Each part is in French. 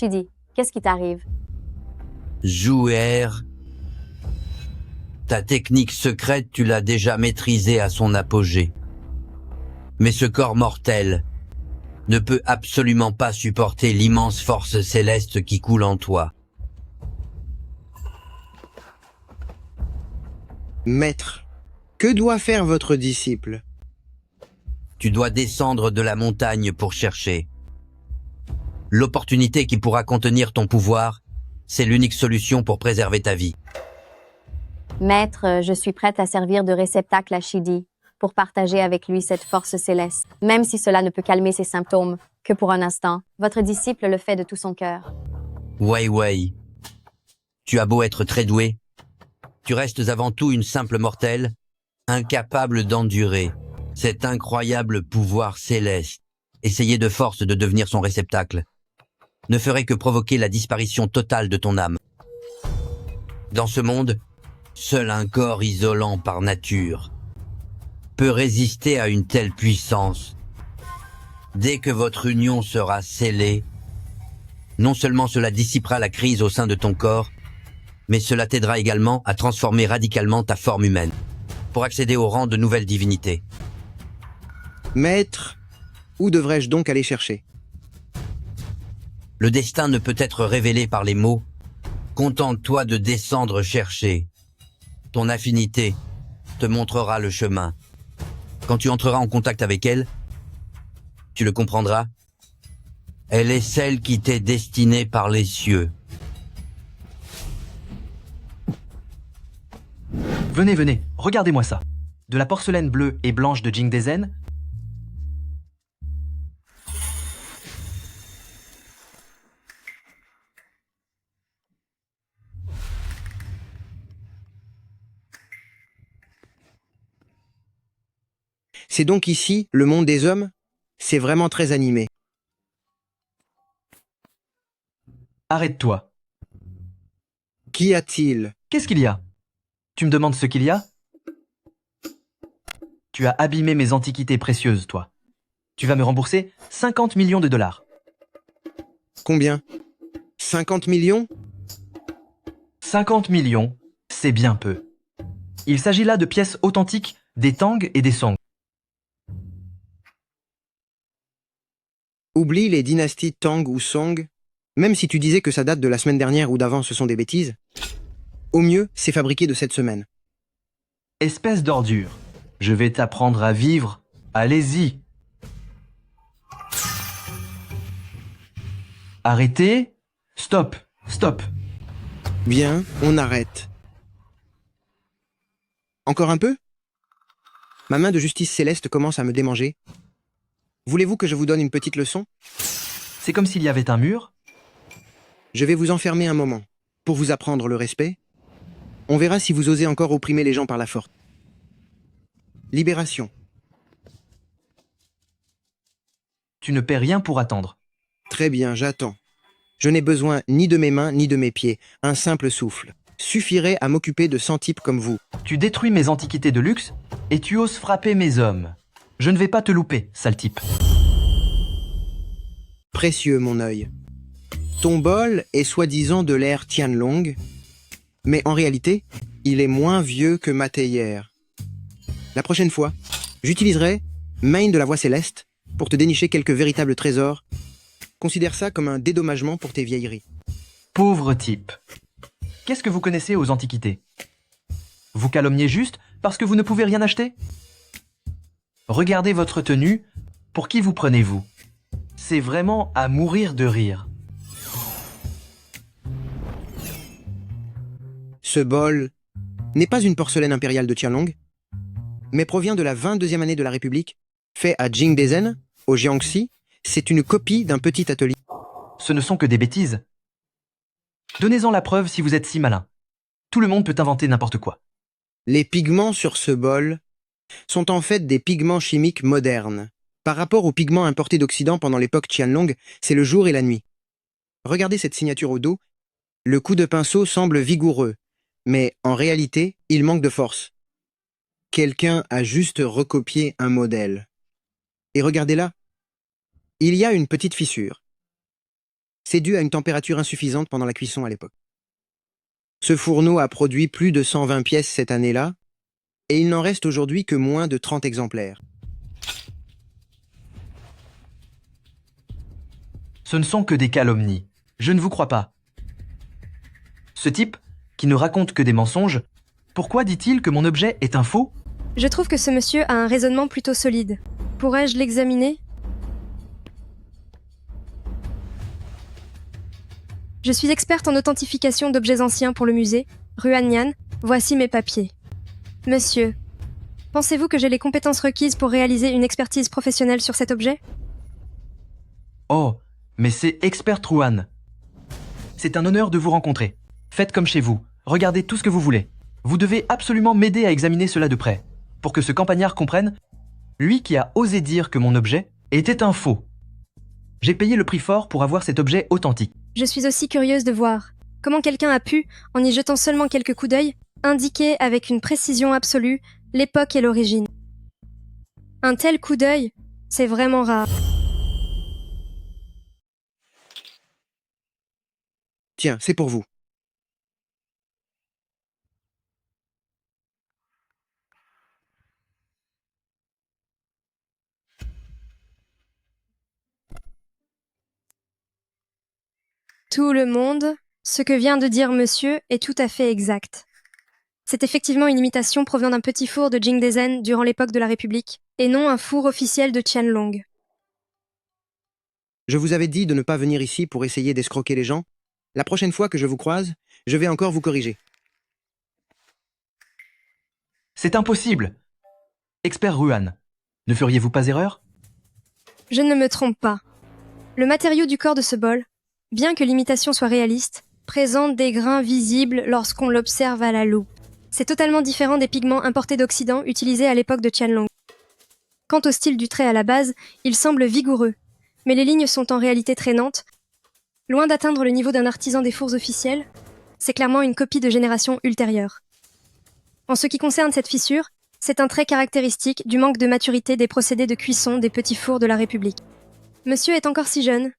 Shidi, qu'est-ce qui t'arrive? Jouer. Ta technique secrète, tu l'as déjà maîtrisée à son apogée. Mais ce corps mortel ne peut absolument pas supporter l'immense force céleste qui coule en toi. Maître, que doit faire votre disciple? Tu dois descendre de la montagne pour chercher. L'opportunité qui pourra contenir ton pouvoir, c'est l'unique solution pour préserver ta vie. Maître, je suis prête à servir de réceptacle à Shidi pour partager avec lui cette force céleste, même si cela ne peut calmer ses symptômes que pour un instant. Votre disciple le fait de tout son cœur. Wei Wei, tu as beau être très doué, tu restes avant tout une simple mortelle, incapable d'endurer cet incroyable pouvoir céleste. Essayer de force de devenir son réceptacle ne ferait que provoquer la disparition totale de ton âme. Dans ce monde, seul un corps isolant par nature peut résister à une telle puissance. Dès que votre union sera scellée, non seulement cela dissipera la crise au sein de ton corps, mais cela t'aidera également à transformer radicalement ta forme humaine pour accéder au rang de nouvelle divinité. Maître, où devrais-je donc aller chercher? Le destin ne peut être révélé par les mots. Contente-toi de descendre chercher. Ton affinité te montrera le chemin. Quand tu entreras en contact avec elle, tu le comprendras. Elle est celle qui t'est destinée par les cieux. Venez, venez, regardez-moi ça. De la porcelaine bleue et blanche de Jingdezen. C'est donc ici, le monde des hommes? C'est vraiment très animé. Arrête-toi. Qu'y a-t-il? Qu'est-ce qu'il y a? Tu me demandes ce qu'il y a? Tu as abîmé mes antiquités précieuses, toi. Tu vas me rembourser 50 millions de dollars. Combien? 50 millions? 50 millions, c'est bien peu. Il s'agit là de pièces authentiques des Tang et des Song. Oublie les dynasties Tang ou Song, même si tu disais que ça date de la semaine dernière ou d'avant, ce sont des bêtises. Au mieux, c'est fabriqué de cette semaine. Espèce d'ordure, je vais t'apprendre à vivre. Allez-y. Arrêtez. Stop, stop. Bien, on arrête. Encore un peu? Ma main de justice céleste commence à me démanger. Voulez-vous que je vous donne une petite leçon? C'est comme s'il y avait un mur. Je vais vous enfermer un moment, pour vous apprendre le respect. On verra si vous osez encore opprimer les gens par la force. Libération. Tu ne paies rien pour attendre. Très bien, j'attends. Je n'ai besoin ni de mes mains ni de mes pieds. Un simple souffle suffirait à m'occuper de 100 types comme vous. Tu détruis mes antiquités de luxe et tu oses frapper mes hommes. Je ne vais pas te louper, sale type. Précieux, mon œil. Ton bol est soi-disant de l'ère Tianlong, mais en réalité, il est moins vieux que ma théière. La prochaine fois, j'utiliserai Main de la Voix Céleste pour te dénicher quelques véritables trésors. Considère ça comme un dédommagement pour tes vieilleries. Pauvre type. Qu'est-ce que vous connaissez aux antiquités? Vous calomniez juste parce que vous ne pouvez rien acheter? Regardez votre tenue, pour qui vous prenez-vous? C'est vraiment à mourir de rire. Ce bol n'est pas une porcelaine impériale de Tianlong, mais provient de la 22e année de la République, fait à Jingdezen, au Jiangxi. C'est une copie d'un petit atelier. Ce ne sont que des bêtises. Donnez-en la preuve si vous êtes si malin. Tout le monde peut inventer n'importe quoi. Les pigments sur ce bol sont en fait des pigments chimiques modernes. Par rapport aux pigments importés d'Occident pendant l'époque Qianlong, c'est le jour et la nuit. Regardez cette signature au dos. Le coup de pinceau semble vigoureux, mais en réalité, il manque de force. Quelqu'un a juste recopié un modèle. Et regardez là, il y a une petite fissure. C'est dû à une température insuffisante pendant la cuisson à l'époque. Ce fourneau a produit plus de 120 pièces cette année-là, et il n'en reste aujourd'hui que moins de 30 exemplaires. Ce ne sont que des calomnies. Je ne vous crois pas. Ce type, qui ne raconte que des mensonges, pourquoi dit-il que mon objet est un faux? Je trouve que ce monsieur a un raisonnement plutôt solide. Pourrais-je l'examiner? Je suis experte en authentification d'objets anciens pour le musée, Ruan Nyan. Voici mes papiers. Monsieur, pensez-vous que j'ai les compétences requises pour réaliser une expertise professionnelle sur cet objet? Oh, mais c'est Expert Ruan. C'est un honneur de vous rencontrer. Faites comme chez vous. Regardez tout ce que vous voulez. Vous devez absolument m'aider à examiner cela de près, pour que ce campagnard comprenne, lui qui a osé dire que mon objet était un faux. J'ai payé le prix fort pour avoir cet objet authentique. Je suis aussi curieuse de voir comment quelqu'un a pu, en y jetant seulement quelques coups d'œil, indiquer avec une précision absolue l'époque et l'origine. Un tel coup d'œil, c'est vraiment rare. Tiens, c'est pour vous. Tout le monde, ce que vient de dire monsieur est tout à fait exact. C'est effectivement une imitation provenant d'un petit four de Jingdezhen durant l'époque de la République, et non un four officiel de Qianlong. Je vous avais dit de ne pas venir ici pour essayer d'escroquer les gens. La prochaine fois que je vous croise, je vais encore vous corriger. C'est impossible. Expert Ruan, ne feriez-vous pas erreur? Je ne me trompe pas. Le matériau du corps de ce bol, bien que l'imitation soit réaliste, présente des grains visibles lorsqu'on l'observe à la loupe. C'est totalement différent des pigments importés d'Occident utilisés à l'époque de Qianlong. Quant au style du trait à la base, il semble vigoureux, mais les lignes sont en réalité traînantes. Loin d'atteindre le niveau d'un artisan des fours officiels, c'est clairement une copie de génération ultérieure. En ce qui concerne cette fissure, c'est un trait caractéristique du manque de maturité des procédés de cuisson des petits fours de la République. Monsieur est encore si jeune,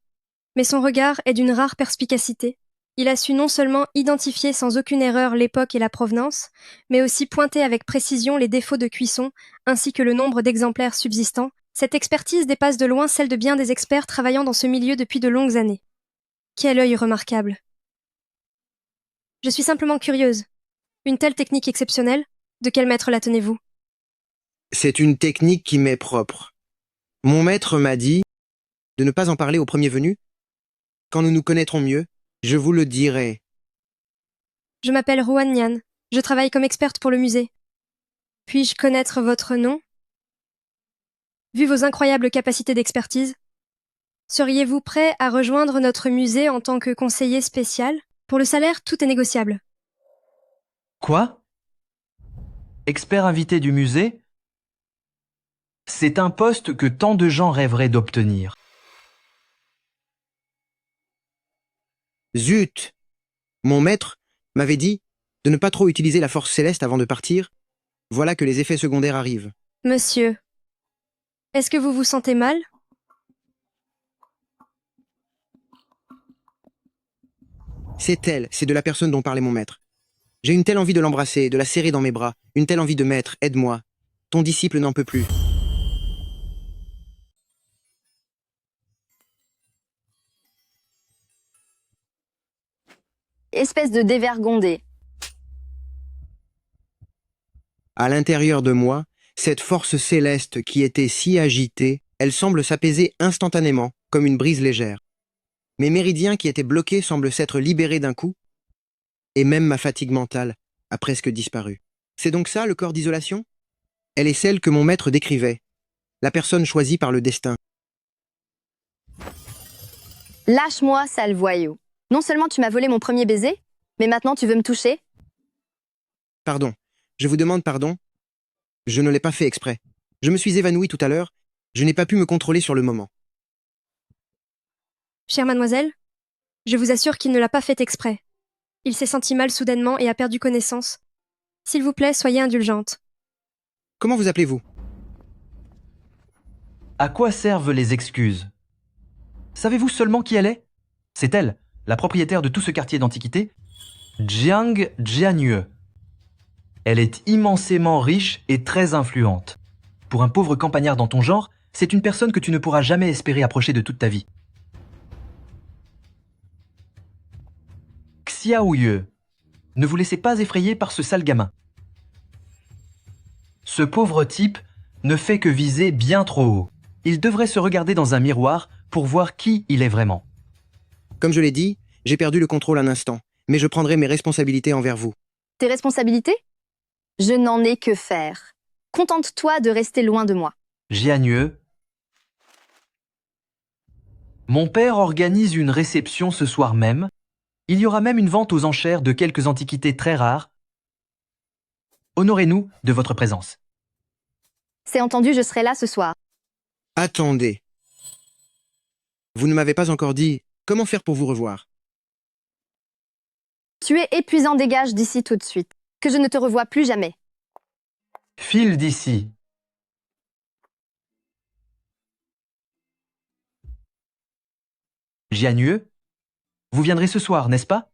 mais son regard est d'une rare perspicacité. Il a su non seulement identifier sans aucune erreur l'époque et la provenance, mais aussi pointer avec précision les défauts de cuisson ainsi que le nombre d'exemplaires subsistants. Cette expertise dépasse de loin celle de bien des experts travaillant dans ce milieu depuis de longues années. Quel œil remarquable! Je suis simplement curieuse. Une telle technique exceptionnelle, de quel maître la tenez-vous? C'est une technique qui m'est propre. Mon maître m'a dit de ne pas en parler au premier venu. Quand nous nous connaîtrons mieux, je vous le dirai. Je m'appelle Ruan Nyan. Je travaille comme experte pour le musée. Puis-je connaître votre nom? Vu vos incroyables capacités d'expertise, seriez-vous prêt à rejoindre notre musée en tant que conseiller spécial? Pour le salaire, tout est négociable. Quoi? Expert invité du musée? C'est un poste que tant de gens rêveraient d'obtenir. Zut! Mon maître m'avait dit de ne pas trop utiliser la force céleste avant de partir. Voilà que les effets secondaires arrivent. Monsieur, est-ce que vous vous sentez mal? C'est elle, c'est de la personne dont parlait mon maître. J'ai une telle envie de l'embrasser, de la serrer dans mes bras, une telle envie de maître, aide-moi. Ton disciple n'en peut plus. Espèce de dévergondé. À l'intérieur de moi, cette force céleste qui était si agitée, elle semble s'apaiser instantanément, comme une brise légère. Mes méridiens qui étaient bloqués semblent s'être libérés d'un coup, et même ma fatigue mentale a presque disparu. C'est donc ça, le corps d'isolation? Elle est celle que mon maître décrivait, la personne choisie par le destin. Lâche-moi, sale voyou. Non seulement tu m'as volé mon premier baiser, mais maintenant tu veux me toucher? Pardon, je vous demande pardon. Je ne l'ai pas fait exprès. Je me suis évanoui tout à l'heure, je n'ai pas pu me contrôler sur le moment. Chère mademoiselle, je vous assure qu'il ne l'a pas fait exprès. Il s'est senti mal soudainement et a perdu connaissance. S'il vous plaît, soyez indulgente. Comment vous appelez-vous? À quoi servent les excuses? Savez-vous seulement qui elle est? C'est elle, la propriétaire de tout ce quartier d'antiquité, Jiang Jianyue. Elle est immensément riche et très influente. Pour un pauvre campagnard dans ton genre, c'est une personne que tu ne pourras jamais espérer approcher de toute ta vie. Xiaoyue, ne vous laissez pas effrayer par ce sale gamin. Ce pauvre type ne fait que viser bien trop haut. Il devrait se regarder dans un miroir pour voir qui il est vraiment. Comme je l'ai dit, j'ai perdu le contrôle un instant, mais je prendrai mes responsabilités envers vous. Tes responsabilités? Je n'en ai que faire. Contente-toi de rester loin de moi. Jianyue. Mon père organise une réception ce soir même. Il y aura même une vente aux enchères de quelques antiquités très rares. Honorez-nous de votre présence. C'est entendu, je serai là ce soir. Attendez. Vous ne m'avez pas encore dit comment faire pour vous revoir. Tu es épuisant, dégage d'ici tout de suite. Que je ne te revoie plus jamais. File d'ici. Jianyue, vous viendrez ce soir, n'est-ce pas?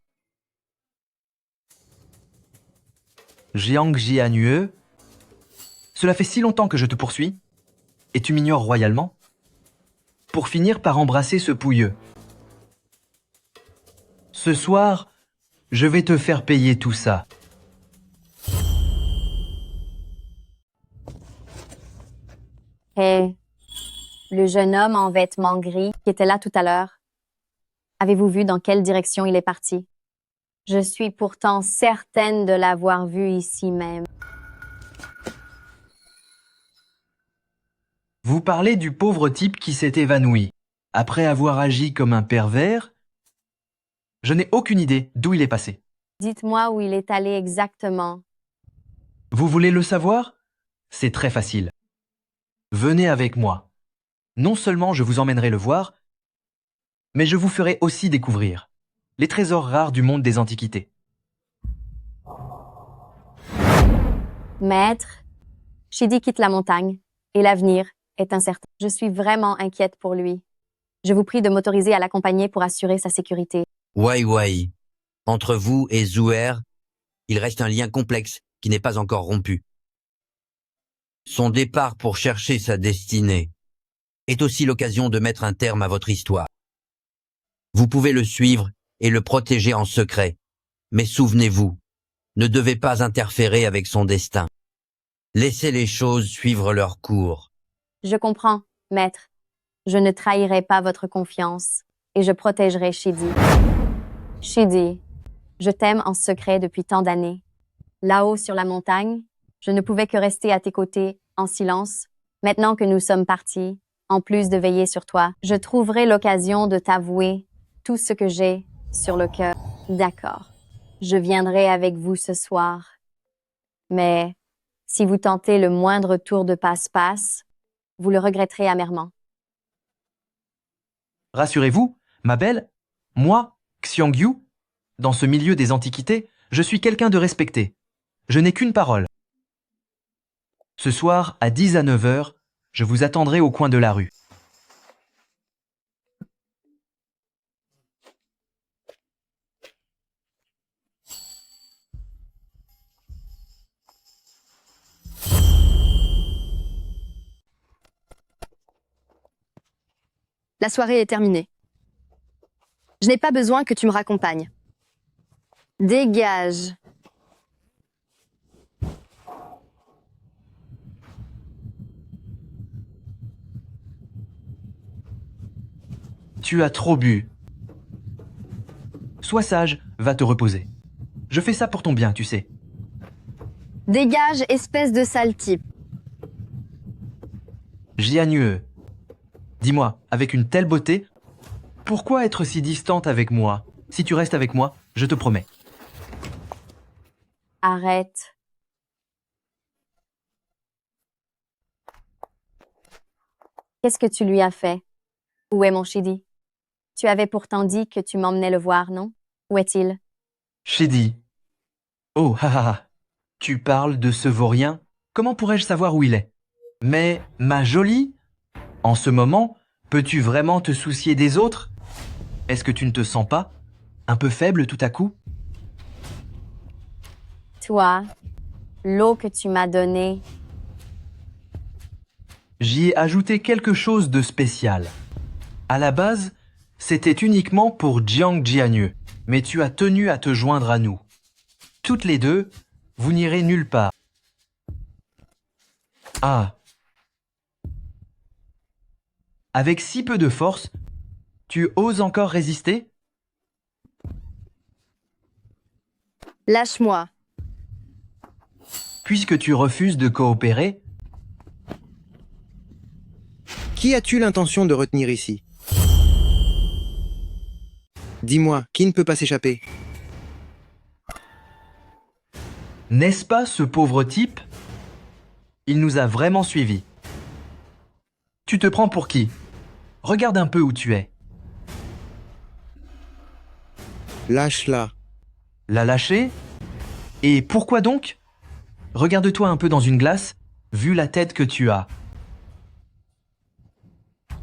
Jiang Jianyue, cela fait si longtemps que je te poursuis, et tu m'ignores royalement, pour finir par embrasser ce pouilleux. Ce soir, je vais te faire payer tout ça. Hé, le jeune homme en vêtements gris qui était là tout à l'heure, avez-vous vu dans quelle direction il est parti? Je suis pourtant certaine de l'avoir vu ici même. Vous parlez du pauvre type qui s'est évanoui, après avoir agi comme un pervers? Je n'ai aucune idée d'où il est passé. Dites-moi où il est allé exactement. Vous voulez le savoir? C'est très facile. Venez avec moi. Non seulement je vous emmènerai le voir, mais je vous ferai aussi découvrir les trésors rares du monde des antiquités. Maître, Shidi quitte la montagne et l'avenir est incertain. Je suis vraiment inquiète pour lui. Je vous prie de m'autoriser à l'accompagner pour assurer sa sécurité. Wai Wai, entre vous et Zouer, il reste un lien complexe qui n'est pas encore rompu. Son départ pour chercher sa destinée est aussi l'occasion de mettre un terme à votre histoire. Vous pouvez le suivre et le protéger en secret, mais souvenez-vous, ne devez pas interférer avec son destin. Laissez les choses suivre leur cours. Je comprends, maître. Je ne trahirai pas votre confiance et je protégerai Shidi. Shidi, je t'aime en secret depuis tant d'années. Là-haut sur la montagne, je ne pouvais que rester à tes côtés, en silence. Maintenant que nous sommes partis, en plus de veiller sur toi, je trouverai l'occasion de t'avouer tout ce que j'ai sur le cœur. D'accord. Je viendrai avec vous ce soir. Mais si vous tentez le moindre tour de passe-passe, vous le regretterez amèrement. Rassurez-vous, ma belle, moi, Xiangyu, dans ce milieu des antiquités, je suis quelqu'un de respecté. Je n'ai qu'une parole. Ce soir, à 10 à 9 heures, je vous attendrai au coin de la rue. La soirée est terminée. Je n'ai pas besoin que tu me raccompagnes. Dégage. Tu as trop bu. Sois sage, va te reposer. Je fais ça pour ton bien, tu sais. Dégage, espèce de sale type. Jianyue, dis-moi, avec une telle beauté, pourquoi être si distante avec moi? Si tu restes avec moi, je te promets. Arrête. Qu'est-ce que tu lui as fait? Où est mon Shidi? Tu avais pourtant dit que tu m'emmenais le voir, non? Où est-il? Shidi. Oh, haha. Tu parles de ce vaurien? Comment pourrais-je savoir où il est? Mais, ma jolie, en ce moment, peux-tu vraiment te soucier des autres? Est-ce que tu ne te sens pas un peu faible tout à coup? Toi, l'eau que tu m'as donnée, J'y ai ajouté quelque chose de spécial. À la base, c'était uniquement pour Jiang Jianyu, mais tu as tenu à te joindre à nous. Toutes les deux, vous n'irez nulle part. Ah. Avec si peu de force, tu oses encore résister? Lâche-moi. Puisque tu refuses de coopérer, Qui as-tu l'intention de retenir ici? Dis-moi, qui ne peut pas s'échapper? n'est-ce pas ce pauvre type? Il nous a vraiment suivis. Tu te prends pour qui? Regarde un peu où tu es. Lâche-la. L'a lâché? Et pourquoi donc? Regarde-toi un peu dans une glace, vu la tête que tu as.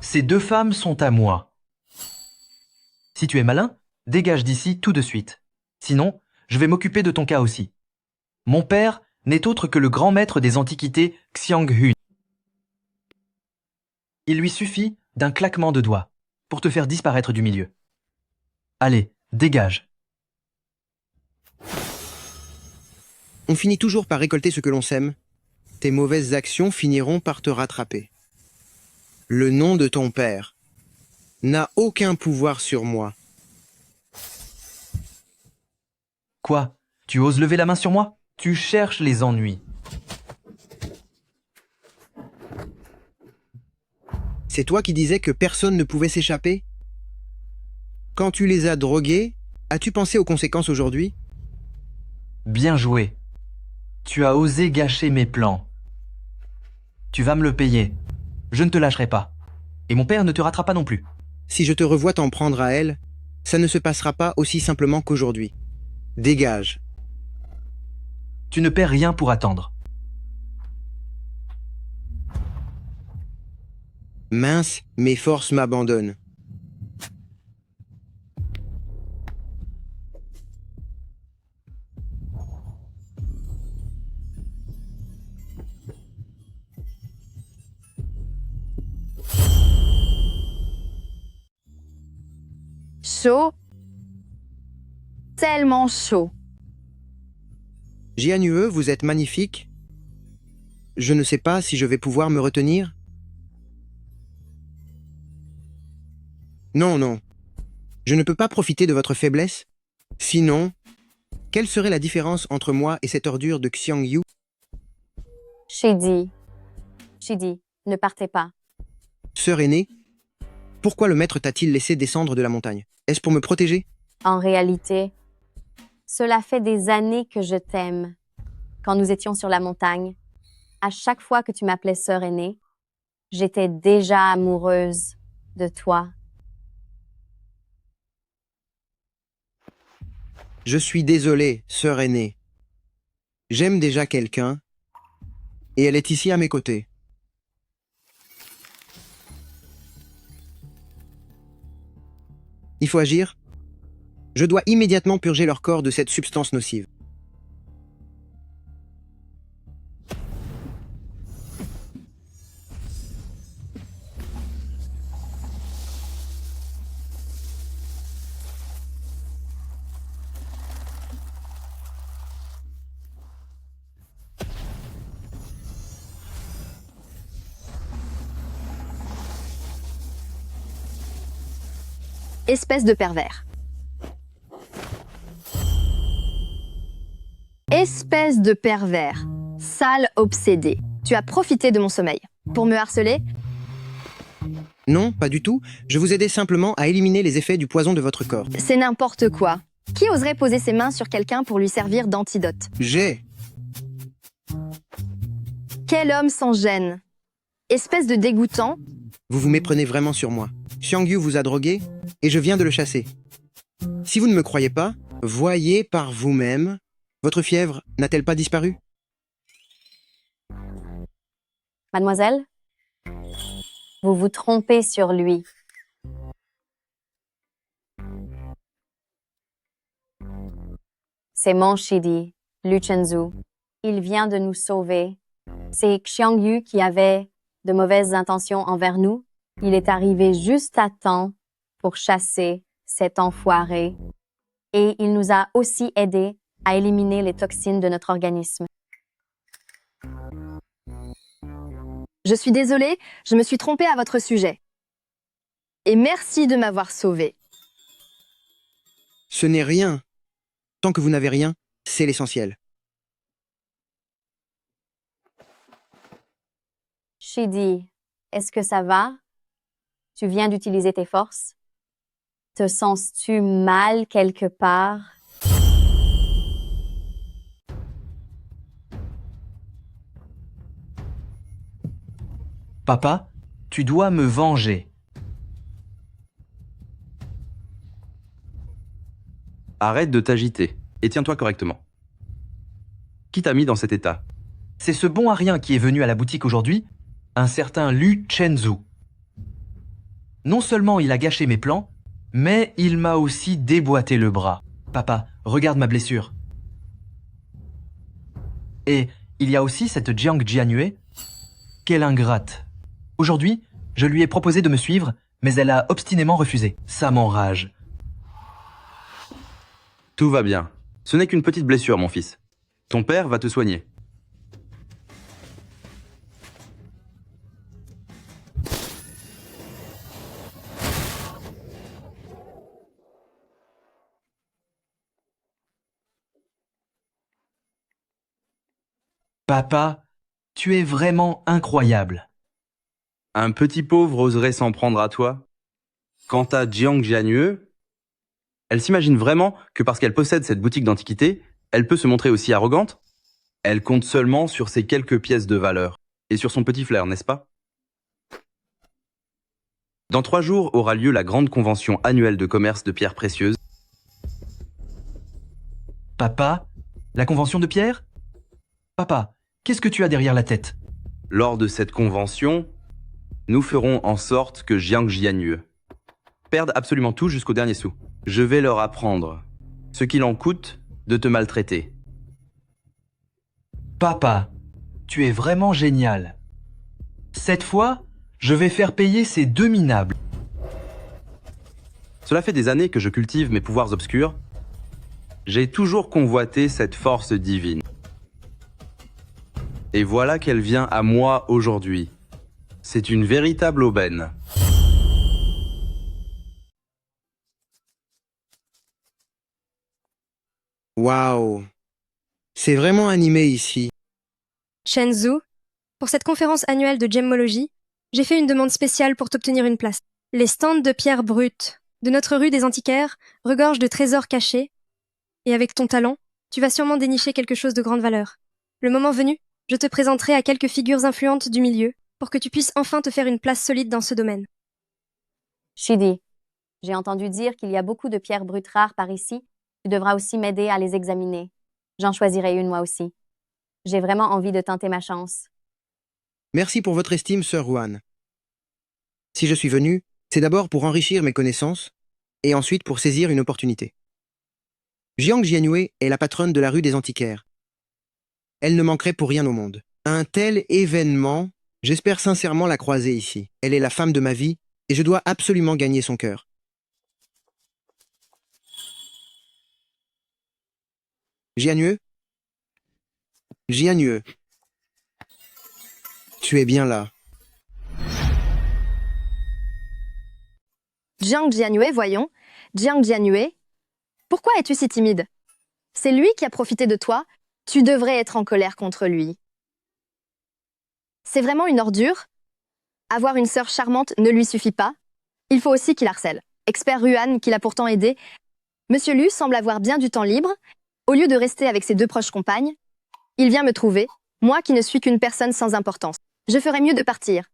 Ces deux femmes sont à moi. Si tu es malin, dégage d'ici tout de suite. Sinon, je vais m'occuper de ton cas aussi. Mon père n'est autre que le grand maître des antiquités Xiang Hun. Il lui suffit d'un claquement de doigts pour te faire disparaître du milieu. Allez, dégage. On finit toujours par récolter ce que l'on sème. Tes mauvaises actions finiront par te rattraper. Le nom de ton père n'a aucun pouvoir sur moi. Quoi? Tu oses lever la main sur moi? Tu cherches les ennuis. C'est toi qui disais que personne ne pouvait s'échapper? Quand tu les as drogués, as-tu pensé aux conséquences aujourd'hui? Bien joué. Tu as osé gâcher mes plans. Tu vas me le payer. Je ne te lâcherai pas. Et mon père ne te ratera pas non plus. Si je te revois t'en prendre à elle, ça ne se passera pas aussi simplement qu'aujourd'hui. Dégage. Tu ne perds rien pour attendre. Mince, mes forces m'abandonnent. Chaud. Tellement chaud. Jianue, vous êtes magnifique. Je ne sais pas si je vais pouvoir me retenir. Non, non. Je ne peux pas profiter de votre faiblesse. Sinon, quelle serait la différence entre moi et cette ordure de Xiang Yu? Shidi, ne partez pas. Sœur aînée, pourquoi le maître t'a-t-il laissé descendre de la montagne? Est-ce pour me protéger? En réalité, cela fait des années que je t'aime. Quand nous étions sur la montagne, à chaque fois que tu m'appelais sœur aînée, j'étais déjà amoureuse de toi. Je suis désolé, sœur aînée. J'aime déjà quelqu'un, et elle est ici à mes côtés. Il faut agir. Je dois immédiatement purger leur corps de cette substance nocive. Espèce de pervers. Espèce de pervers. Sale obsédé. Tu as profité de mon sommeil. Pour me harceler? Non, pas du tout. Je vous aidais simplement à éliminer les effets du poison de votre corps. C'est n'importe quoi. Qui oserait poser ses mains sur quelqu'un pour lui servir d'antidote? J'ai... Quel homme sans gêne? Espèce de dégoûtant. Vous vous méprenez vraiment sur moi. Xiang Yu vous a drogué, et je viens de le chasser. Si vous ne me croyez pas, voyez par vous-même. Votre fièvre n'a-t-elle pas disparu? Mademoiselle, vous vous trompez sur lui. C'est mon Shidi, Lu Chenzu. Il vient de nous sauver. C'est Xiangyu qui avait de mauvaises intentions envers nous. Il est arrivé juste à temps pour chasser cet enfoiré. Et il nous a aussi aidés à éliminer les toxines de notre organisme. Je suis désolée, je me suis trompée à votre sujet. Et merci de m'avoir sauvée. Ce n'est rien. Tant que vous n'avez rien, c'est l'essentiel. Shidi, est-ce que ça va? Tu viens d'utiliser tes forces? Te sens-tu mal quelque part? Papa, tu dois me venger. Arrête de t'agiter et tiens-toi correctement. Qui t'a mis dans cet état? C'est ce bon à rien qui est venu à la boutique aujourd'hui, un certain Lu Chenzu. Non seulement il a gâché mes plans, mais il m'a aussi déboîté le bras. Papa, regarde ma blessure. Et il y a aussi cette Jiang Jianue. Quelle ingrate. Aujourd'hui, je lui ai proposé de me suivre, mais elle a obstinément refusé. Ça m'enrage. Tout va bien. Ce n'est qu'une petite blessure, mon fils. Ton père va te soigner. Papa, tu es vraiment incroyable. Un petit pauvre oserait s'en prendre à toi? Quant à Jiang Jianue, elle s'imagine vraiment que parce qu'elle possède cette boutique d'antiquités, elle peut se montrer aussi arrogante? Elle compte seulement sur ses quelques pièces de valeur. Et sur son petit flair, n'est-ce pas? Dans 3 jours aura lieu la grande convention annuelle de commerce de pierres précieuses. Papa, la convention de Pierre? Papa, qu'est-ce que tu as derrière la tête? Lors de cette convention, nous ferons en sorte que Jiang Jianue perde absolument tout jusqu'au dernier sou. Je vais leur apprendre ce qu'il en coûte de te maltraiter. Papa, tu es vraiment génial. Cette fois, je vais faire payer ces 2 minables. Cela fait des années que je cultive mes pouvoirs obscurs. J'ai toujours convoité cette force divine. Et voilà qu'elle vient à moi aujourd'hui. C'est une véritable aubaine. Waouh! C'est vraiment animé ici. Chenzu, pour cette conférence annuelle de gemmologie, j'ai fait une demande spéciale pour t'obtenir une place. Les stands de pierres brutes de notre rue des Antiquaires regorgent de trésors cachés, et avec ton talent, tu vas sûrement dénicher quelque chose de grande valeur. Le moment venu, je te présenterai à quelques figures influentes du milieu pour que tu puisses enfin te faire une place solide dans ce domaine. Shidi, j'ai entendu dire qu'il y a beaucoup de pierres brutes rares par ici. Tu devras aussi m'aider à les examiner. J'en choisirai une moi aussi. J'ai vraiment envie de tenter ma chance. Merci pour votre estime, sœur Juan. Si je suis venu, c'est d'abord pour enrichir mes connaissances et ensuite pour saisir une opportunité. Jiang Jianue est la patronne de la rue des Antiquaires. Elle ne manquerait pour rien au monde. Un tel événement, j'espère sincèrement la croiser ici. Elle est la femme de ma vie et je dois absolument gagner son cœur. Jianue? Jianue. Tu es bien là. Jiang Jianue, voyons. Jiang Jianue, pourquoi es-tu si timide? C'est lui qui a profité de toi. Tu devrais être en colère contre lui. C'est vraiment une ordure. Avoir une sœur charmante ne lui suffit pas. Il faut aussi qu'il harcèle. Expert Ruan, qui l'a pourtant aidé. Monsieur Lu semble avoir bien du temps libre. Au lieu de rester avec ses 2 proches compagnes, il vient me trouver, moi qui ne suis qu'une personne sans importance. Je ferais mieux de partir.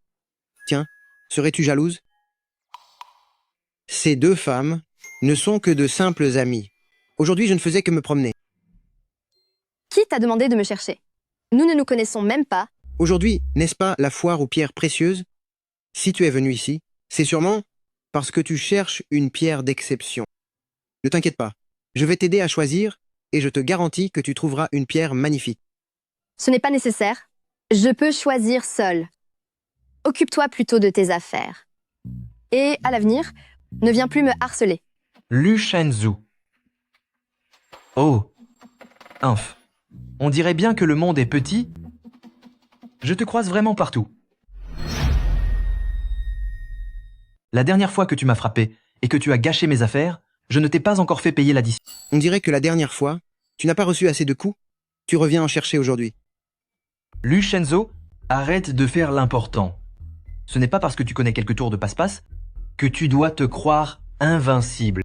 Tiens, serais-tu jalouse? Ces 2 femmes ne sont que de simples amies. Aujourd'hui, je ne faisais que me promener. Qui t'a demandé de me chercher? Nous ne nous connaissons même pas. Aujourd'hui, n'est-ce pas la foire aux pierres précieuses? Si tu es venu ici, c'est sûrement parce que tu cherches une pierre d'exception. Ne t'inquiète pas, je vais t'aider à choisir et je te garantis que tu trouveras une pierre magnifique. Ce n'est pas nécessaire. Je peux choisir seul. Occupe-toi plutôt de tes affaires. Et, à l'avenir, ne viens plus me harceler. Lu Shenzhou. Oh, inf. On dirait bien que le monde est petit. Je te croise vraiment partout. La dernière fois que tu m'as frappé et que tu as gâché mes affaires, je ne t'ai pas encore fait payer l'addition. On dirait que la dernière fois, tu n'as pas reçu assez de coups. Tu reviens en chercher aujourd'hui. Lu Shenzhou, arrête de faire l'important. Ce n'est pas parce que tu connais quelques tours de passe-passe que tu dois te croire invincible.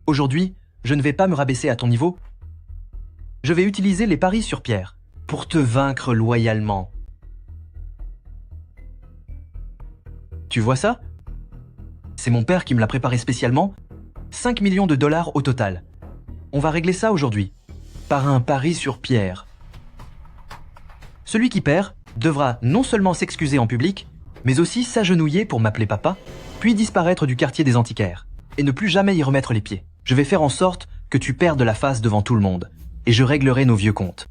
Aujourd'hui, je ne vais pas me rabaisser à ton niveau. Je vais utiliser les paris sur pierre pour te vaincre loyalement. Tu vois ça? C'est mon père qui me l'a préparé spécialement. 5 millions de dollars au total. On va régler ça aujourd'hui, par un pari sur pierre. Celui qui perd devra non seulement s'excuser en public, mais aussi s'agenouiller pour m'appeler papa, puis disparaître du quartier des antiquaires, et ne plus jamais y remettre les pieds. Je vais faire en sorte que tu perdes la face devant tout le monde, et je réglerai nos vieux comptes.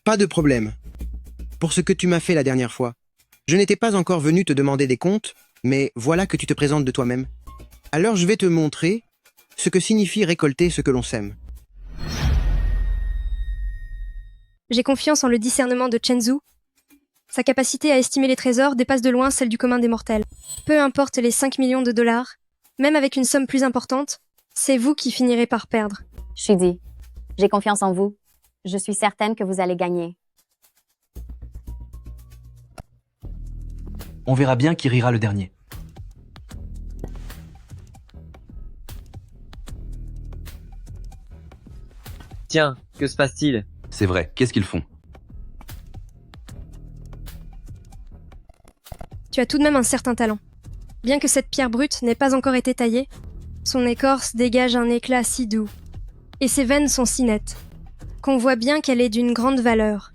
Pas de problème. Pour ce que tu m'as fait la dernière fois. Je n'étais pas encore venu te demander des comptes, mais voilà que tu te présentes de toi-même. Alors je vais te montrer ce que signifie récolter ce que l'on sème. J'ai confiance en le discernement de Shenzhou. Sa capacité à estimer les trésors dépasse de loin celle du commun des mortels. Peu importe les 5 millions de dollars, même avec une somme plus importante, c'est vous qui finirez par perdre. Shidi, j'ai confiance en vous. Je suis certaine que vous allez gagner. On verra bien qui rira le dernier. Tiens, que se passe-t-il? C'est vrai, qu'est-ce qu'ils font? Tu as tout de même un certain talent. Bien que cette pierre brute n'ait pas encore été taillée, son écorce dégage un éclat si doux, et ses veines sont si nettes, qu'on voit bien qu'elle est d'une grande valeur.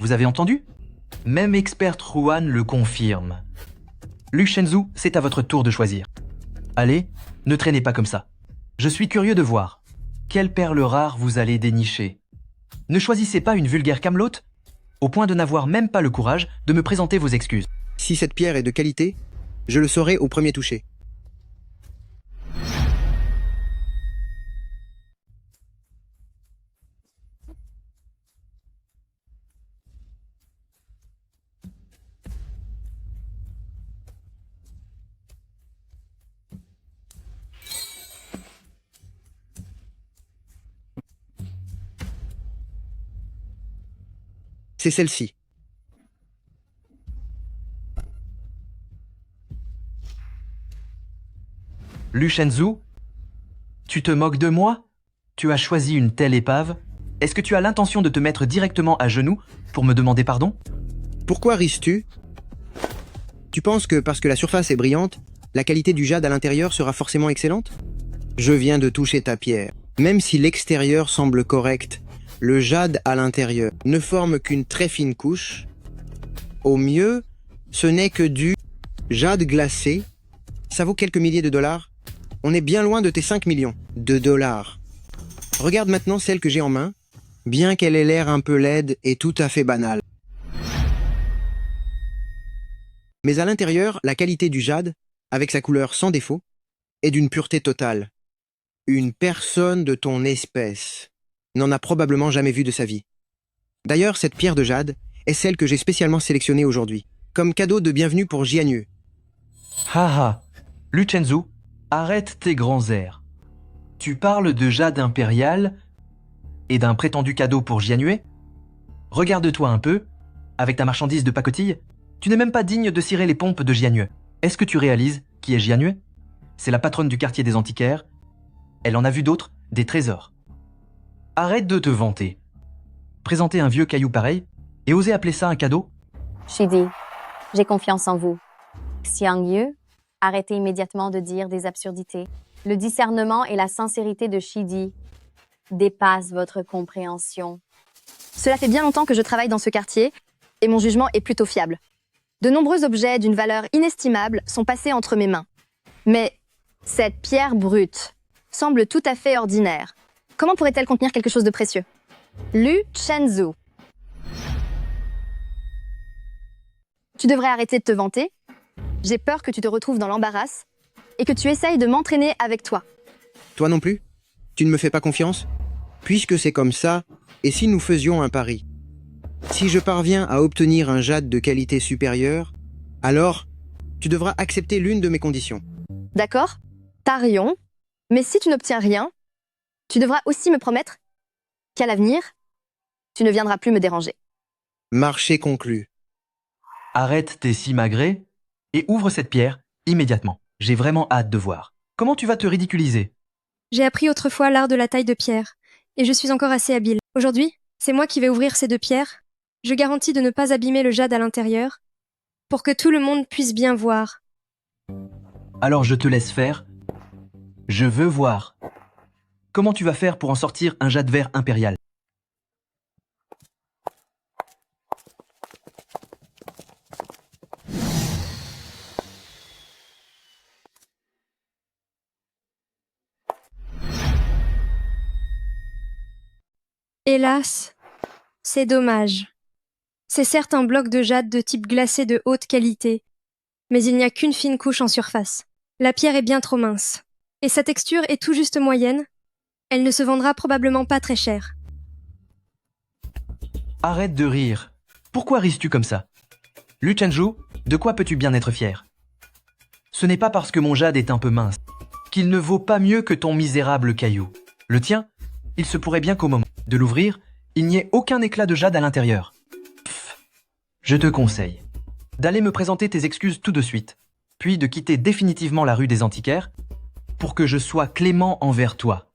Vous avez entendu? Même expert Ruan le confirme. Lu Shenzhou, c'est à votre tour de choisir. Allez, ne traînez pas comme ça. Je suis curieux de voir. Quelle perle rare vous allez dénicher? Ne choisissez pas une vulgaire camelote, au point de n'avoir même pas le courage de me présenter vos excuses. Si cette pierre est de qualité, je le saurai au premier toucher. C'est celle-ci. Lu Shenzhou, tu te moques de moi? Tu as choisi une telle épave? Est-ce que tu as l'intention de te mettre directement à genoux pour me demander pardon? Pourquoi rises-tu? Tu penses que parce que la surface est brillante, la qualité du jade à l'intérieur sera forcément excellente? Je viens de toucher ta pierre. Même si l'extérieur semble correct, le jade à l'intérieur ne forme qu'une très fine couche. Au mieux, ce n'est que du jade glacé. Ça vaut quelques milliers de dollars. On est bien loin de tes 5 millions de dollars. Regarde maintenant celle que j'ai en main, bien qu'elle ait l'air un peu laide et tout à fait banale. Mais à l'intérieur, la qualité du jade, avec sa couleur sans défaut, est d'une pureté totale. Une personne de ton espèce n'en a probablement jamais vu de sa vie. D'ailleurs, cette pierre de jade est celle que j'ai spécialement sélectionnée aujourd'hui, comme cadeau de bienvenue pour Jianyue. Haha, Lu Shenzhou, arrête tes grands airs. Tu parles de jade impérial et d'un prétendu cadeau pour Jianyue? Regarde-toi un peu, avec ta marchandise de pacotille, tu n'es même pas digne de cirer les pompes de Jianyue. Est-ce que tu réalises qui est Jianyue? C'est la patronne du quartier des antiquaires. Elle en a vu d'autres, des trésors. Arrête de te vanter. Présenter un vieux caillou pareil et oser appeler ça un cadeau? Shidi, j'ai confiance en vous. Xiangyu, arrêtez immédiatement de dire des absurdités. Le discernement et la sincérité de Shidi dépassent votre compréhension. Cela fait bien longtemps que je travaille dans ce quartier, et mon jugement est plutôt fiable. De nombreux objets d'une valeur inestimable sont passés entre mes mains. Mais cette pierre brute, semble tout à fait ordinaire. Comment pourrait-elle contenir quelque chose de précieux? Lu Chenzhou. Tu devrais arrêter de te vanter. J'ai peur que tu te retrouves dans l'embarras et que tu essayes de m'entraîner avec toi. Toi non plus? Tu ne me fais pas confiance? Puisque c'est comme ça, et si nous faisions un pari? Si je parviens à obtenir un jade de qualité supérieure, alors tu devras accepter l'une de mes conditions. D'accord? Parions. Mais si tu n'obtiens rien, tu devras aussi me promettre qu'à l'avenir, tu ne viendras plus me déranger. Marché conclu. Arrête tes simagrées et ouvre cette pierre immédiatement. J'ai vraiment hâte de voir. Comment tu vas te ridiculiser? J'ai appris autrefois l'art de la taille de pierre, et je suis encore assez habile. Aujourd'hui, c'est moi qui vais ouvrir ces 2 pierres. Je garantis de ne pas abîmer le jade à l'intérieur, pour que tout le monde puisse bien voir. Alors je te laisse faire. Je veux voir. Comment tu vas faire pour en sortir un jade vert impérial? Hélas, c'est dommage. C'est certes un bloc de jade de type glacé de haute qualité, mais il n'y a qu'une fine couche en surface. La pierre est bien trop mince, et sa texture est tout juste moyenne. Elle ne se vendra probablement pas très cher. Arrête de rire. Pourquoi rises-tu comme ça? Lu Chenzhou, de quoi peux-tu bien être fier? Ce n'est pas parce que mon jade est un peu mince qu'il ne vaut pas mieux que ton misérable caillou. Le tien, il se pourrait bien qu'au moment de l'ouvrir, il n'y ait aucun éclat de jade à l'intérieur. Pff, je te conseille d'aller me présenter tes excuses tout de suite, puis de quitter définitivement la rue des Antiquaires pour que je sois clément envers toi.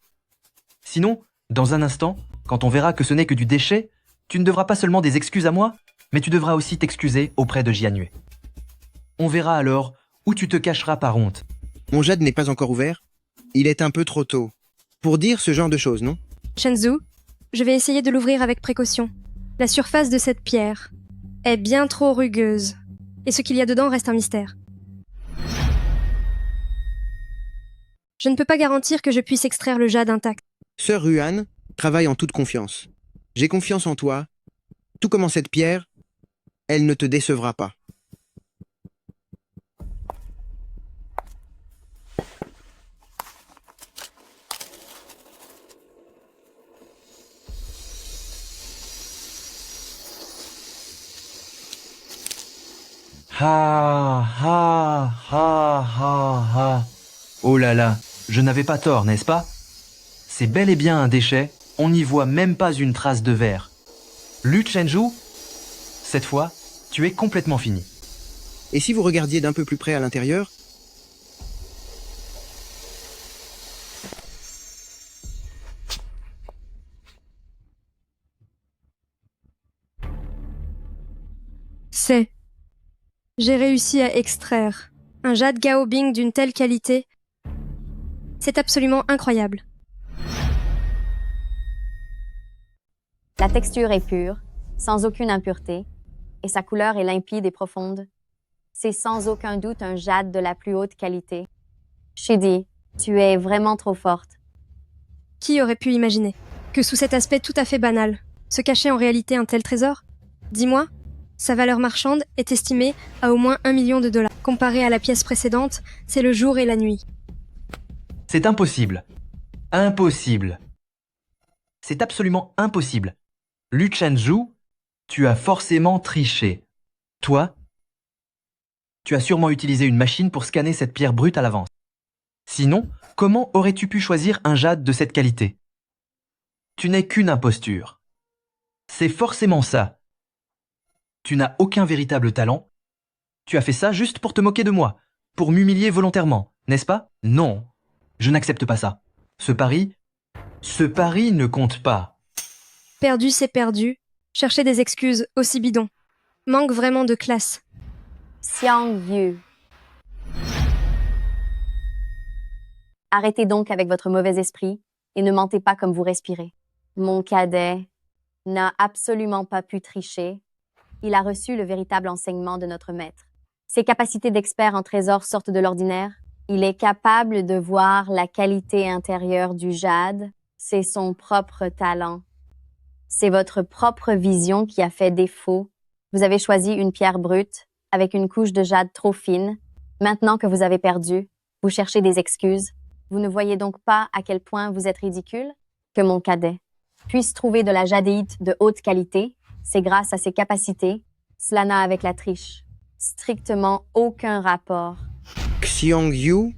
Sinon, dans un instant, quand on verra que ce n'est que du déchet, tu ne devras pas seulement des excuses à moi, mais tu devras aussi t'excuser auprès de Jianue. On verra alors où tu te cacheras par honte. Mon jade n'est pas encore ouvert? Il est un peu trop tôt. Pour dire ce genre de choses, non? Chenzhou, je vais essayer de l'ouvrir avec précaution. La surface de cette pierre est bien trop rugueuse, et ce qu'il y a dedans reste un mystère. Je ne peux pas garantir que je puisse extraire le jade intact. Sœur Ruan travaille en toute confiance. J'ai confiance en toi. Tout comme en cette pierre, elle ne te décevra pas. Ha, ha, ha, ha, ha. Oh là là, je n'avais pas tort, n'est-ce pas? C'est bel et bien un déchet, on n'y voit même pas une trace de verre. Lu Chenzhou, cette fois, tu es complètement fini. Et si vous regardiez d'un peu plus près à l'intérieur? J'ai réussi à extraire un jade Gaobing d'une telle qualité. C'est absolument incroyable. La texture est pure, sans aucune impureté, et sa couleur est limpide et profonde. C'est sans aucun doute un jade de la plus haute qualité. Shidi, tu es vraiment trop forte. Qui aurait pu imaginer que sous cet aspect tout à fait banal se cachait en réalité un tel trésor? Dis-moi, sa valeur marchande est estimée à au moins $1 million. Comparé à la pièce précédente, c'est le jour et la nuit. C'est impossible. Impossible. C'est absolument impossible. Lu Chenzhou, tu as forcément triché. Toi, tu as sûrement utilisé une machine pour scanner cette pierre brute à l'avance. Sinon, comment aurais-tu pu choisir un jade de cette qualité? Tu n'es qu'une imposture. C'est forcément ça. Tu n'as aucun véritable talent. Tu as fait ça juste pour te moquer de moi, pour m'humilier volontairement, n'est-ce pas? Non, je n'accepte pas ça. Ce pari ne compte pas. Perdu, c'est perdu. Chercher des excuses aussi bidons. Manque vraiment de classe. Xiang Yu. Arrêtez donc avec votre mauvais esprit et ne mentez pas comme vous respirez. Mon cadet n'a absolument pas pu tricher. Il a reçu le véritable enseignement de notre maître. Ses capacités d'expert en trésors sortent de l'ordinaire, Il est capable de voir la qualité intérieure du jade. C'est son propre talent. C'est votre propre vision qui a fait défaut. Vous avez choisi une pierre brute avec une couche de jade trop fine. Maintenant que vous avez perdu, vous cherchez des excuses. Vous ne voyez donc pas à quel point vous êtes ridicule? Que mon cadet puisse trouver de la jadéite de haute qualité, c'est grâce à ses capacités. Cela n'a avec la triche strictement aucun rapport. Xiangyu,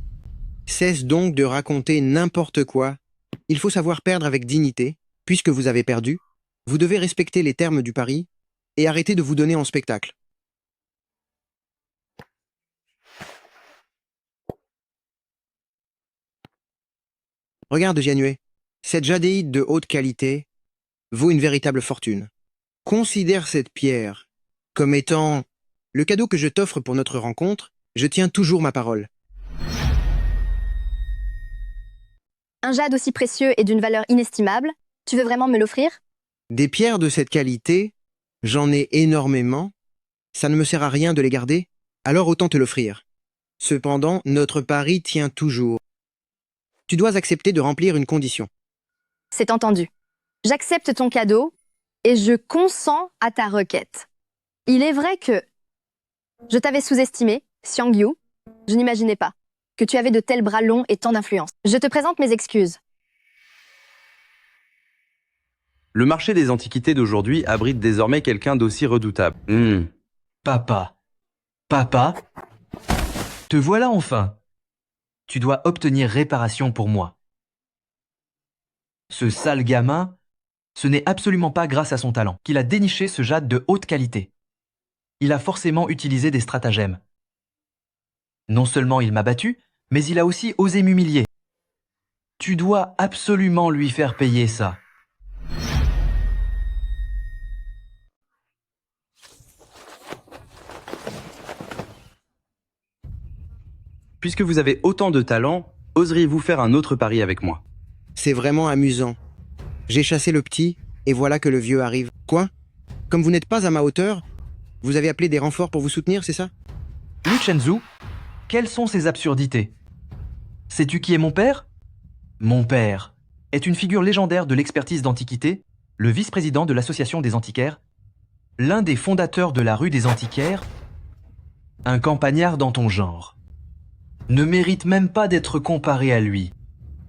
cesse donc de raconter n'importe quoi. Il faut savoir perdre avec dignité. Puisque vous avez perdu, vous devez respecter les termes du pari et arrêter de vous donner en spectacle. Regarde, Jianue, cette jadéite de haute qualité vaut une véritable fortune. Considère cette pierre comme étant le cadeau que je t'offre pour notre rencontre. Je tiens toujours ma parole. Un jade aussi précieux et d'une valeur inestimable, tu veux vraiment me l'offrir? Des pierres de cette qualité, j'en ai énormément. Ça ne me sert à rien de les garder, alors autant te l'offrir. Cependant, notre pari tient toujours. Tu dois accepter de remplir une condition. C'est entendu. J'accepte ton cadeau et je consens à ta requête. Il est vrai que je t'avais sous-estimé, Xiangyu. Je n'imaginais pas que tu avais de tels bras longs et tant d'influence. Je te présente mes excuses. Le marché des antiquités d'aujourd'hui abrite désormais quelqu'un d'aussi redoutable. Papa. Papa. Te voilà enfin. Tu dois obtenir réparation pour moi. Ce sale gamin, ce n'est absolument pas grâce à son talent qu'il a déniché ce jade de haute qualité. Il a forcément utilisé des stratagèmes. Non seulement il m'a battu, mais il a aussi osé m'humilier. Tu dois absolument lui faire payer ça. Puisque vous avez autant de talent, oseriez-vous faire un autre pari avec moi? C'est vraiment amusant. J'ai chassé le petit, et voilà que le vieux arrive. Quoi? Comme vous n'êtes pas à ma hauteur, vous avez appelé des renforts pour vous soutenir, c'est ça? Lu Chenzu, quelles sont ces absurdités? Sais-tu qui est mon père? Mon père est une figure légendaire de l'expertise d'Antiquité, le vice-président de l'Association des Antiquaires, l'un des fondateurs de la rue des Antiquaires, un campagnard dans ton genre. Ne mérite même pas d'être comparé à lui.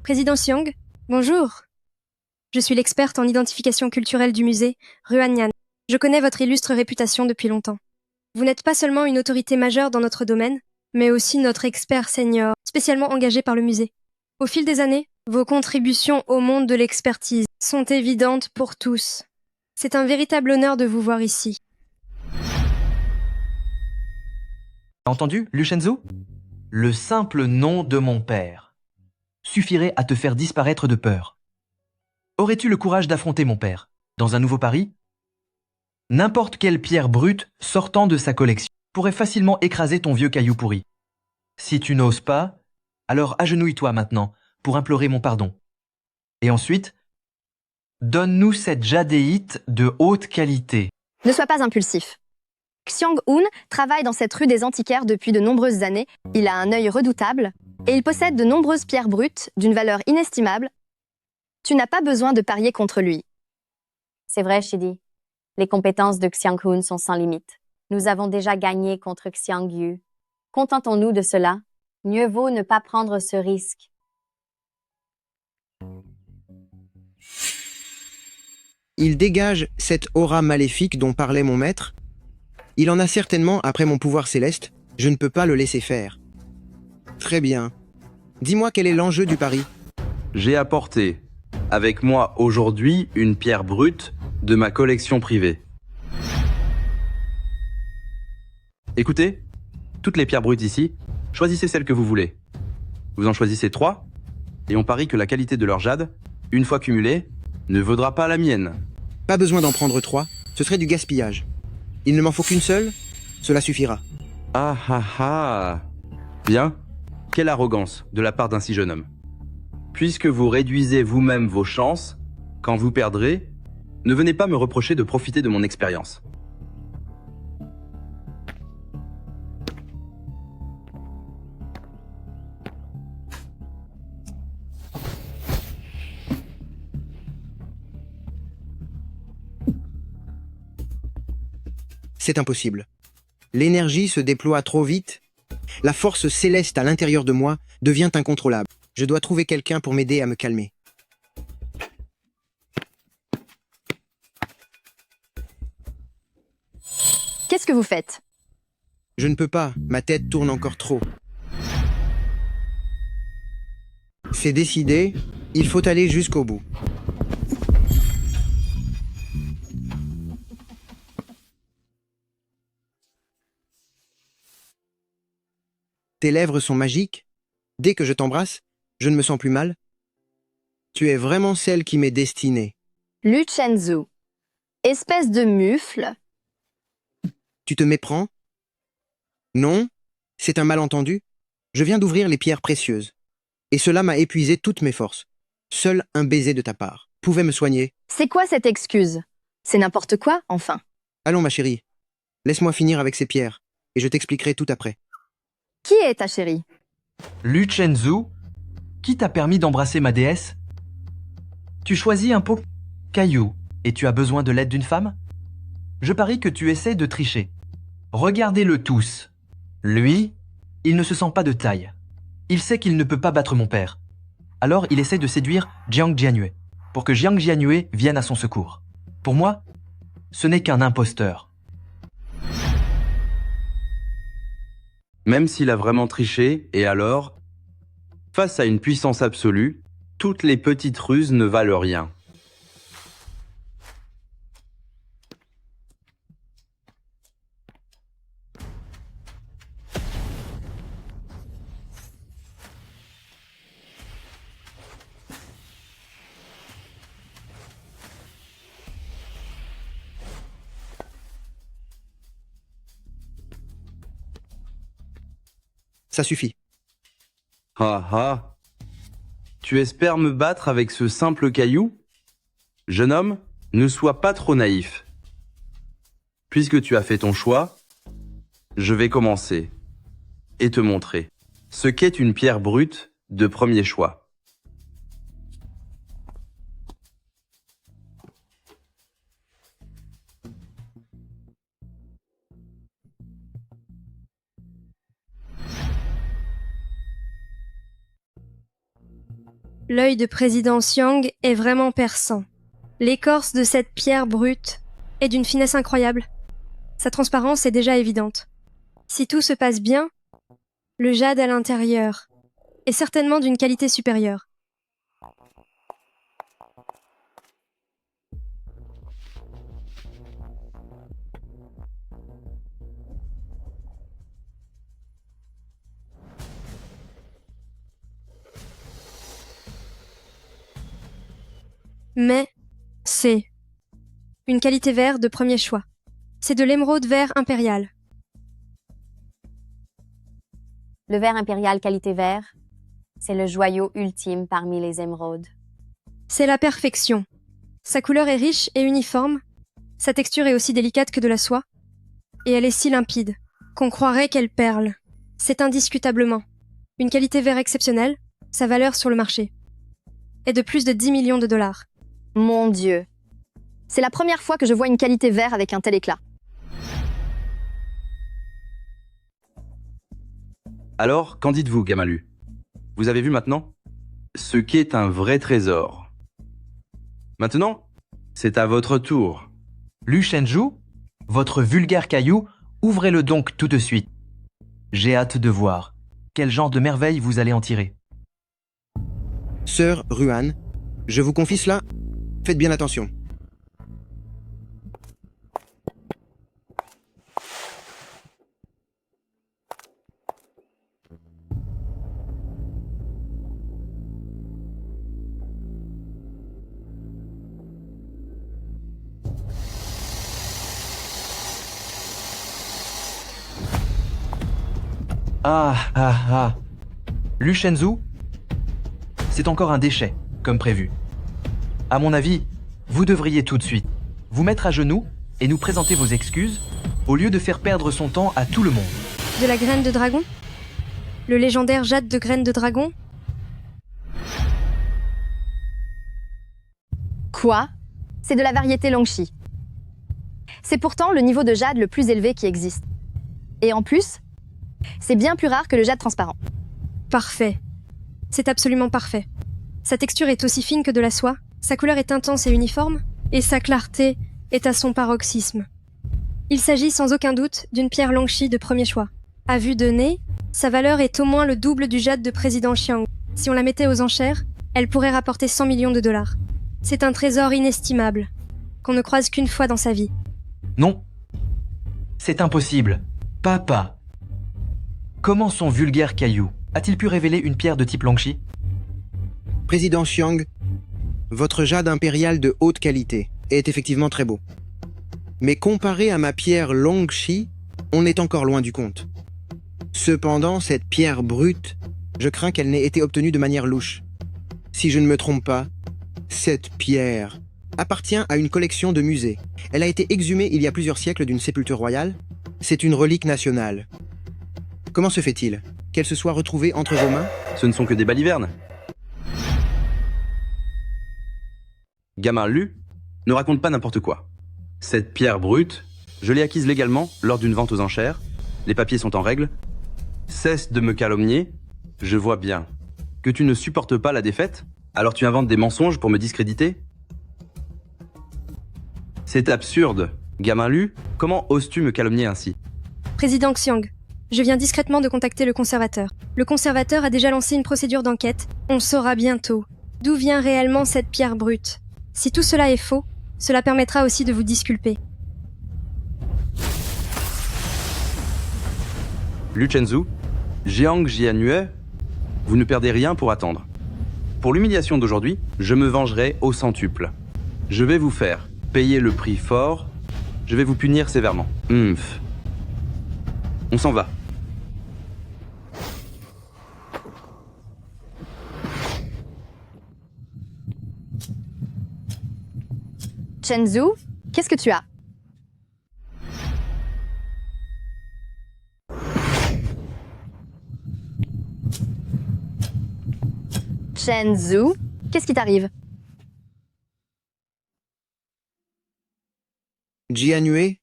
Président Xiang, bonjour. Je suis l'experte en identification culturelle du musée, Ruanyan. Je connais votre illustre réputation depuis longtemps. Vous n'êtes pas seulement une autorité majeure dans notre domaine, mais aussi notre expert senior, spécialement engagé par le musée. Au fil des années, vos contributions au monde de l'expertise sont évidentes pour tous. C'est un véritable honneur de vous voir ici. T'as entendu, Lu Chenzu? Le simple nom de mon père suffirait à te faire disparaître de peur. Aurais-tu le courage d'affronter mon père dans un nouveau pari? N'importe quelle pierre brute sortant de sa collection pourrait facilement écraser ton vieux caillou pourri. Si tu n'oses pas, alors agenouille-toi maintenant pour implorer mon pardon. Et ensuite, donne-nous cette jadéite de haute qualité. Ne sois pas impulsif. Xiang-Hun travaille dans cette rue des antiquaires depuis de nombreuses années. Il a un œil redoutable et il possède de nombreuses pierres brutes d'une valeur inestimable. Tu n'as pas besoin de parier contre lui. C'est vrai, Shidi. Les compétences de Xiang-Hun sont sans limite. Nous avons déjà gagné contre Xiangyu. Contentons-nous de cela. Mieux vaut ne pas prendre ce risque. Il dégage cette aura maléfique dont parlait mon maître. Il en a certainement après mon pouvoir céleste. Je ne peux pas le laisser faire. Très bien. Dis-moi quel est l'enjeu du pari. J'ai apporté avec moi aujourd'hui une pierre brute de ma collection privée. Écoutez, toutes les pierres brutes ici, choisissez celle que vous voulez. Vous en choisissez 3, et on parie que la qualité de leur jade, une fois cumulée, ne vaudra pas la mienne. Pas besoin d'en prendre 3, ce serait du gaspillage. Il ne m'en faut qu'une seule, cela suffira. Ah ah ah. Bien, quelle arrogance de la part d'un si jeune homme. Puisque vous réduisez vous-même vos chances, quand vous perdrez, ne venez pas me reprocher de profiter de mon expérience. C'est impossible. L'énergie se déploie trop vite. La force céleste à l'intérieur de moi devient incontrôlable. Je dois trouver quelqu'un pour m'aider à me calmer. Qu'est-ce que vous faites? Je ne peux pas, ma tête tourne encore trop. C'est décidé, il faut aller jusqu'au bout. Tes lèvres sont magiques. Dès que je t'embrasse, je ne me sens plus mal. Tu es vraiment celle qui m'est destinée. Lu Chenzu. Espèce de mufle. Tu te méprends? Non, c'est un malentendu. Je viens d'ouvrir les pierres précieuses. Et cela m'a épuisé toutes mes forces. Seul un baiser de ta part pouvait me soigner. C'est quoi cette excuse? C'est n'importe quoi, enfin. Allons, ma chérie. Laisse-moi finir avec ces pierres, et je t'expliquerai tout après. Qui est ta chérie? Lu Chenzu, qui t'a permis d'embrasser ma déesse? Tu choisis un pot caillou et tu as besoin de l'aide d'une femme? Je parie que tu essaies de tricher. Regardez-le tous. Lui, il ne se sent pas de taille. Il sait qu'il ne peut pas battre mon père. Alors il essaie de séduire Jiang Jianyue pour que Jiang Jianyue vienne à son secours. Pour moi, ce n'est qu'un imposteur. Même s'il a vraiment triché, et alors, face à une puissance absolue, toutes les petites ruses ne valent rien. Ça suffit. Ah ah. Tu espères me battre avec ce simple caillou? Jeune homme, ne sois pas trop naïf. Puisque tu as fait ton choix, je vais commencer et te montrer ce qu'est une pierre brute de premier choix. L'œil de président Xiang est vraiment perçant. L'écorce de cette pierre brute est d'une finesse incroyable. Sa transparence est déjà évidente. Si tout se passe bien, le jade à l'intérieur est certainement d'une qualité supérieure. Mais c'est une qualité vert de premier choix. C'est de l'émeraude vert impérial. Le verre impérial qualité vert, c'est le joyau ultime parmi les émeraudes. C'est la perfection. Sa couleur est riche et uniforme. Sa texture est aussi délicate que de la soie. Et elle est si limpide qu'on croirait qu'elle perle. C'est indiscutablement une qualité vert exceptionnelle. Sa valeur sur le marché est de plus de 10 millions de dollars. Mon Dieu. C'est la première fois que je vois une qualité vert avec un tel éclat. Alors, qu'en dites-vous, Gamalu? Vous avez vu maintenant ce qu'est un vrai trésor. Maintenant, c'est à votre tour. Lu Chenju, votre vulgaire caillou, ouvrez-le donc tout de suite. J'ai hâte de voir quel genre de merveille vous allez en tirer. Sœur Ruan, je vous confie cela. Faites bien attention. Ah. Lu Chenzu, c'est encore un déchet, comme prévu. À mon avis, vous devriez tout de suite vous mettre à genoux et nous présenter vos excuses au lieu de faire perdre son temps à tout le monde. De la graine de dragon? Le légendaire jade de graine de dragon? Quoi? C'est de la variété Longxi. C'est pourtant le niveau de jade le plus élevé qui existe. Et en plus, c'est bien plus rare que le jade transparent. Parfait. C'est absolument parfait. Sa texture est aussi fine que de la soie, sa couleur est intense et uniforme, et sa clarté est à son paroxysme. Il s'agit sans aucun doute d'une pierre Longxi de premier choix. À vue de nez, sa valeur est au moins le double du jade de président Xiang. Si on la mettait aux enchères, elle pourrait rapporter 100 millions de dollars. C'est un trésor inestimable, qu'on ne croise qu'une fois dans sa vie. Non. C'est impossible. Papa. Comment son vulgaire caillou a-t-il pu révéler une pierre de type Longxi? Président Xiang, votre jade impérial de haute qualité est effectivement très beau. Mais comparé à ma pierre Longxi, on est encore loin du compte. Cependant, cette pierre brute, je crains qu'elle n'ait été obtenue de manière louche. Si je ne me trompe pas, cette pierre appartient à une collection de musées. Elle a été exhumée il y a plusieurs siècles d'une sépulture royale. C'est une relique nationale. Comment se fait-il qu'elle se soit retrouvée entre vos mains? Ce ne sont que des balivernes. Gamin Lu, ne raconte pas n'importe quoi. Cette pierre brute, je l'ai acquise légalement lors d'une vente aux enchères. Les papiers sont en règle. Cesse de me calomnier. Je vois bien que tu ne supportes pas la défaite, alors tu inventes des mensonges pour me discréditer? C'est absurde. Gamin Lu, comment oses-tu me calomnier ainsi? Président Xiang, je viens discrètement de contacter le conservateur. Le conservateur a déjà lancé une procédure d'enquête. On saura bientôt d'où vient réellement cette pierre brute. Si tout cela est faux, cela permettra aussi de vous disculper. Lu Chenzu, Jiang Jianyue, vous ne perdez rien pour attendre. Pour l'humiliation d'aujourd'hui, je me vengerai au centuple. Je vais vous faire payer le prix fort, je vais vous punir sévèrement. On s'en va. Chenzu, qu'est-ce que tu as? Chenzu, qu'est-ce qui t'arrive? Jianyue,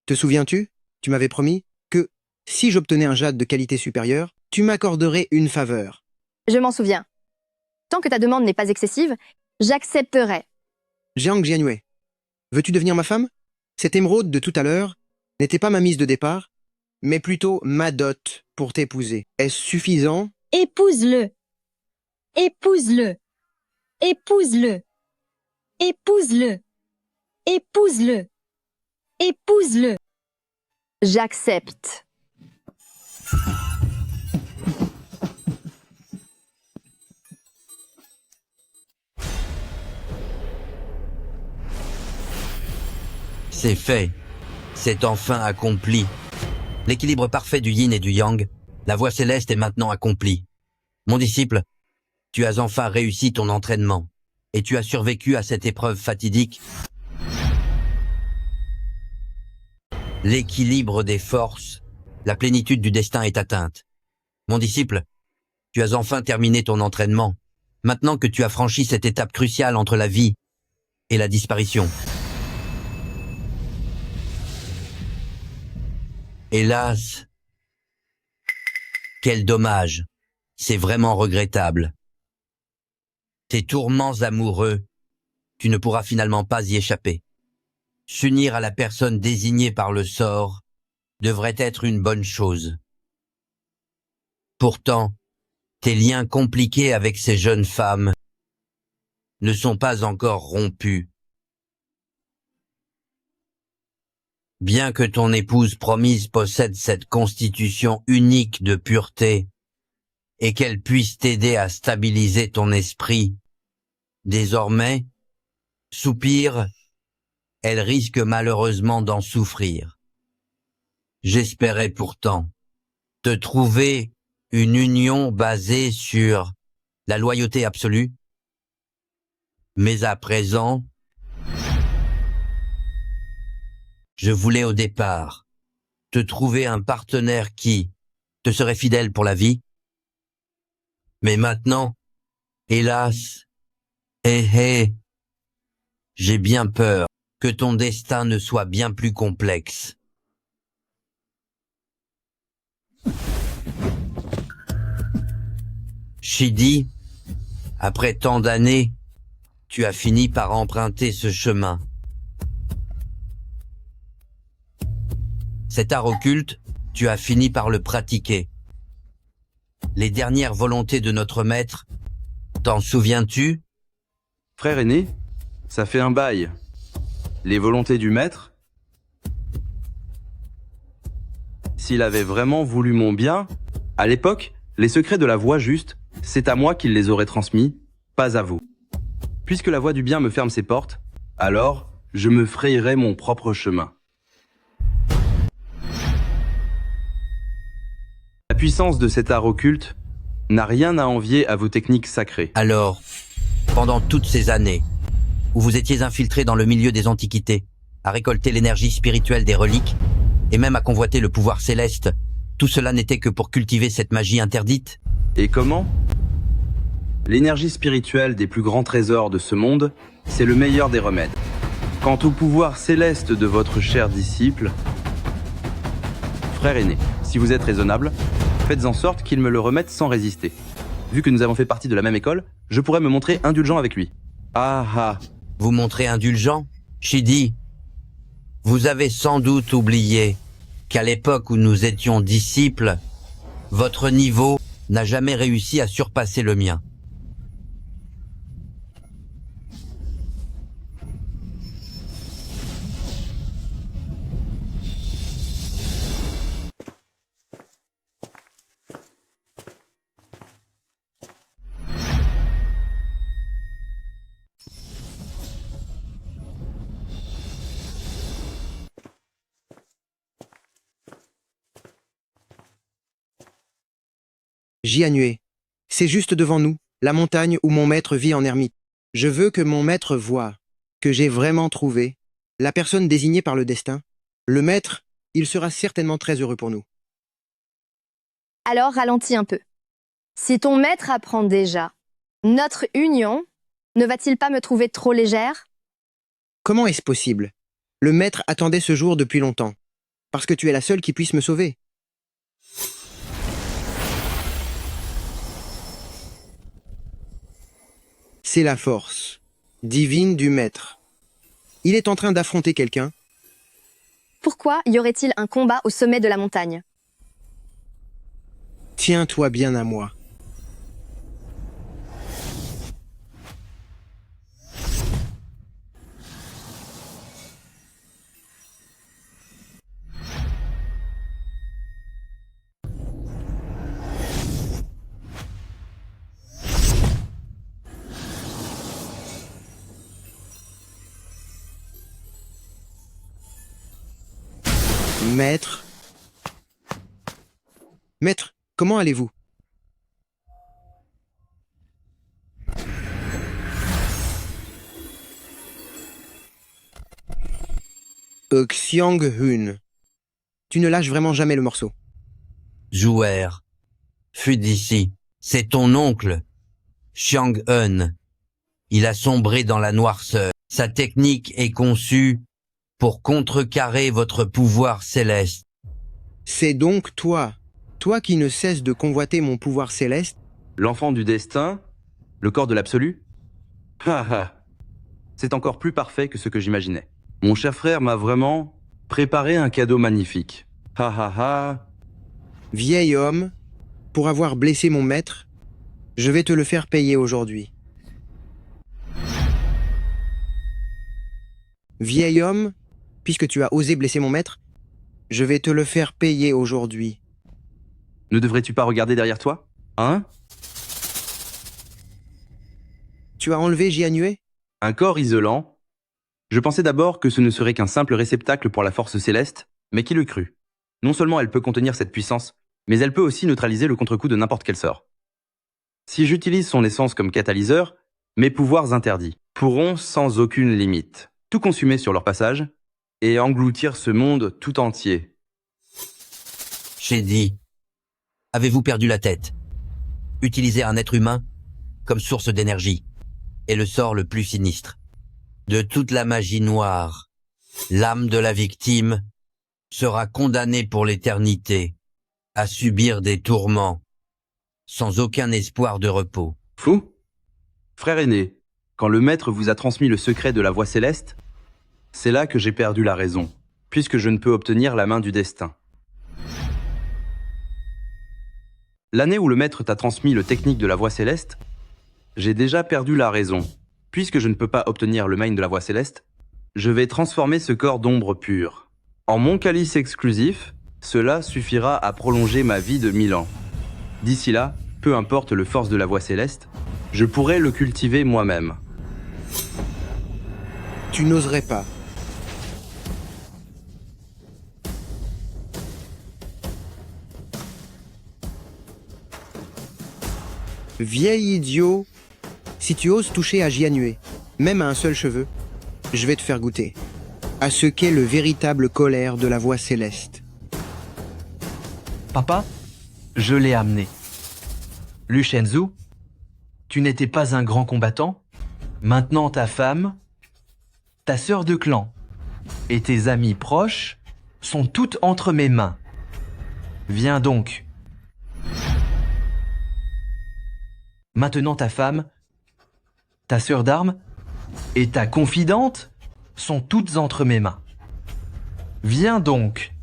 te souviens-tu? Tu m'avais promis que, si j'obtenais un jade de qualité supérieure, tu m'accorderais une faveur. Je m'en souviens. Tant que ta demande n'est pas excessive, j'accepterai. Jiang Jianyue, veux-tu devenir ma femme? Cette émeraude de tout à l'heure n'était pas ma mise de départ, mais plutôt ma dot pour t'épouser. Est-ce suffisant? Épouse-le. Épouse-le. Épouse-le. Épouse-le. Épouse-le. Épouse-le. J'accepte. C'est fait. C'est enfin accompli. L'équilibre parfait du yin et du yang, la voie céleste est maintenant accomplie. Mon disciple, tu as enfin réussi ton entraînement et tu as survécu à cette épreuve fatidique. L'équilibre des forces, la plénitude du destin est atteinte. Mon disciple, tu as enfin terminé ton entraînement, maintenant que tu as franchi cette étape cruciale entre la vie et la disparition. Hélas, quel dommage, c'est vraiment regrettable. Tes tourments amoureux, tu ne pourras finalement pas y échapper. S'unir à la personne désignée par le sort devrait être une bonne chose. Pourtant, tes liens compliqués avec ces jeunes femmes ne sont pas encore rompus. Bien que ton épouse promise possède cette constitution unique de pureté et qu'elle puisse t'aider à stabiliser ton esprit, désormais, soupir, elle risque malheureusement d'en souffrir. J'espérais pourtant te trouver une union basée sur la loyauté absolue, mais à présent, je voulais au départ te trouver un partenaire qui te serait fidèle pour la vie, mais maintenant, hélas, j'ai bien peur que ton destin ne soit bien plus complexe. Shidi, après tant d'années, tu as fini par emprunter ce chemin. Cet art occulte, tu as fini par le pratiquer. Les dernières volontés de notre maître, t'en souviens-tu? Frère aîné, ça fait un bail. Les volontés du maître? S'il avait vraiment voulu mon bien, à l'époque, les secrets de la voie juste, c'est à moi qu'il les aurait transmis, pas à vous. Puisque la voie du bien me ferme ses portes, alors je me frayerai mon propre chemin. La puissance de cet art occulte n'a rien à envier à vos techniques sacrées. Alors, pendant toutes ces années, où vous étiez infiltré dans le milieu des antiquités, à récolter l'énergie spirituelle des reliques, et même à convoiter le pouvoir céleste, tout cela n'était que pour cultiver cette magie interdite? Et comment? L'énergie spirituelle des plus grands trésors de ce monde, c'est le meilleur des remèdes. Quant au pouvoir céleste de votre cher disciple, frère aîné, si vous êtes raisonnable, faites en sorte qu'il me le remette sans résister. Vu que nous avons fait partie de la même école, je pourrais me montrer indulgent avec lui. Ah ah. Vous montrez indulgent? Shidi, vous avez sans doute oublié qu'à l'époque où nous étions disciples, votre niveau n'a jamais réussi à surpasser le mien. Jianue, c'est juste devant nous, la montagne où mon maître vit en ermite. Je veux que mon maître voie que j'ai vraiment trouvé la personne désignée par le destin. Le maître, il sera certainement très heureux pour nous. Alors ralentis un peu. Si ton maître apprend déjà notre union, ne va-t-il pas me trouver trop légère? Comment est-ce possible? Le maître attendait ce jour depuis longtemps, parce que tu es la seule qui puisse me sauver. C'est la force divine du maître. Il est en train d'affronter quelqu'un. Pourquoi y aurait-il un combat au sommet de la montagne? Tiens-toi bien à moi. Maître. Maître, comment allez-vous? Xiang-hun. Tu ne lâches vraiment jamais le morceau. Jouer, fus d'ici, c'est ton oncle, Xiang-hun. Il a sombré dans la noirceur. Sa technique est conçue pour contrecarrer votre pouvoir céleste. C'est donc toi, toi qui ne cesses de convoiter mon pouvoir céleste. L'enfant du destin? Le corps de l'absolu? Ha ha. C'est encore plus parfait que ce que j'imaginais. Mon cher frère m'a vraiment préparé un cadeau magnifique. Ha ha ha. Vieil homme, pour avoir blessé mon maître, je vais te le faire payer aujourd'hui. Vieil homme, puisque tu as osé blesser mon maître, je vais te le faire payer aujourd'hui. Ne devrais-tu pas regarder derrière toi? Hein? Tu as enlevé Jianue? Un corps isolant? Je pensais d'abord que ce ne serait qu'un simple réceptacle pour la force céleste, mais qui le crut? Non seulement elle peut contenir cette puissance, mais elle peut aussi neutraliser le contre-coup de n'importe quel sort. Si j'utilise son essence comme catalyseur, mes pouvoirs interdits pourront sans aucune limite tout consumer sur leur passage et engloutir ce monde tout entier. Shidi, avez-vous perdu la tête? Utilisez un être humain comme source d'énergie est le sort le plus sinistre. De toute la magie noire L'âme de la victime sera condamnée pour l'éternité à subir des tourments sans aucun espoir de repos. Fou? Frère aîné, quand le maître vous a transmis le secret de la voie céleste, c'est là que j'ai perdu la raison, puisque je ne peux obtenir la main du destin. L'année où le maître t'a transmis le technique de la voie céleste, j'ai déjà perdu la raison. Puisque je ne peux pas obtenir le main de la voie céleste, je vais transformer ce corps d'ombre pure. En mon calice exclusif, cela suffira à prolonger ma vie de 1000 ans. D'ici là, peu importe le force de la voie céleste, je pourrai le cultiver moi-même. Tu n'oserais pas. Vieil idiot, si tu oses toucher à Jianue, même à un seul cheveu, je vais te faire goûter à ce qu'est le véritable colère de la voie céleste. Papa, je l'ai amené. Lu Shenzhou, tu n'étais pas un grand combattant. Maintenant ta femme, ta sœur de clan et tes amis proches sont toutes entre mes mains. Viens donc. Maintenant ta femme, ta sœur d'armes et ta confidente sont toutes entre mes mains. Viens donc.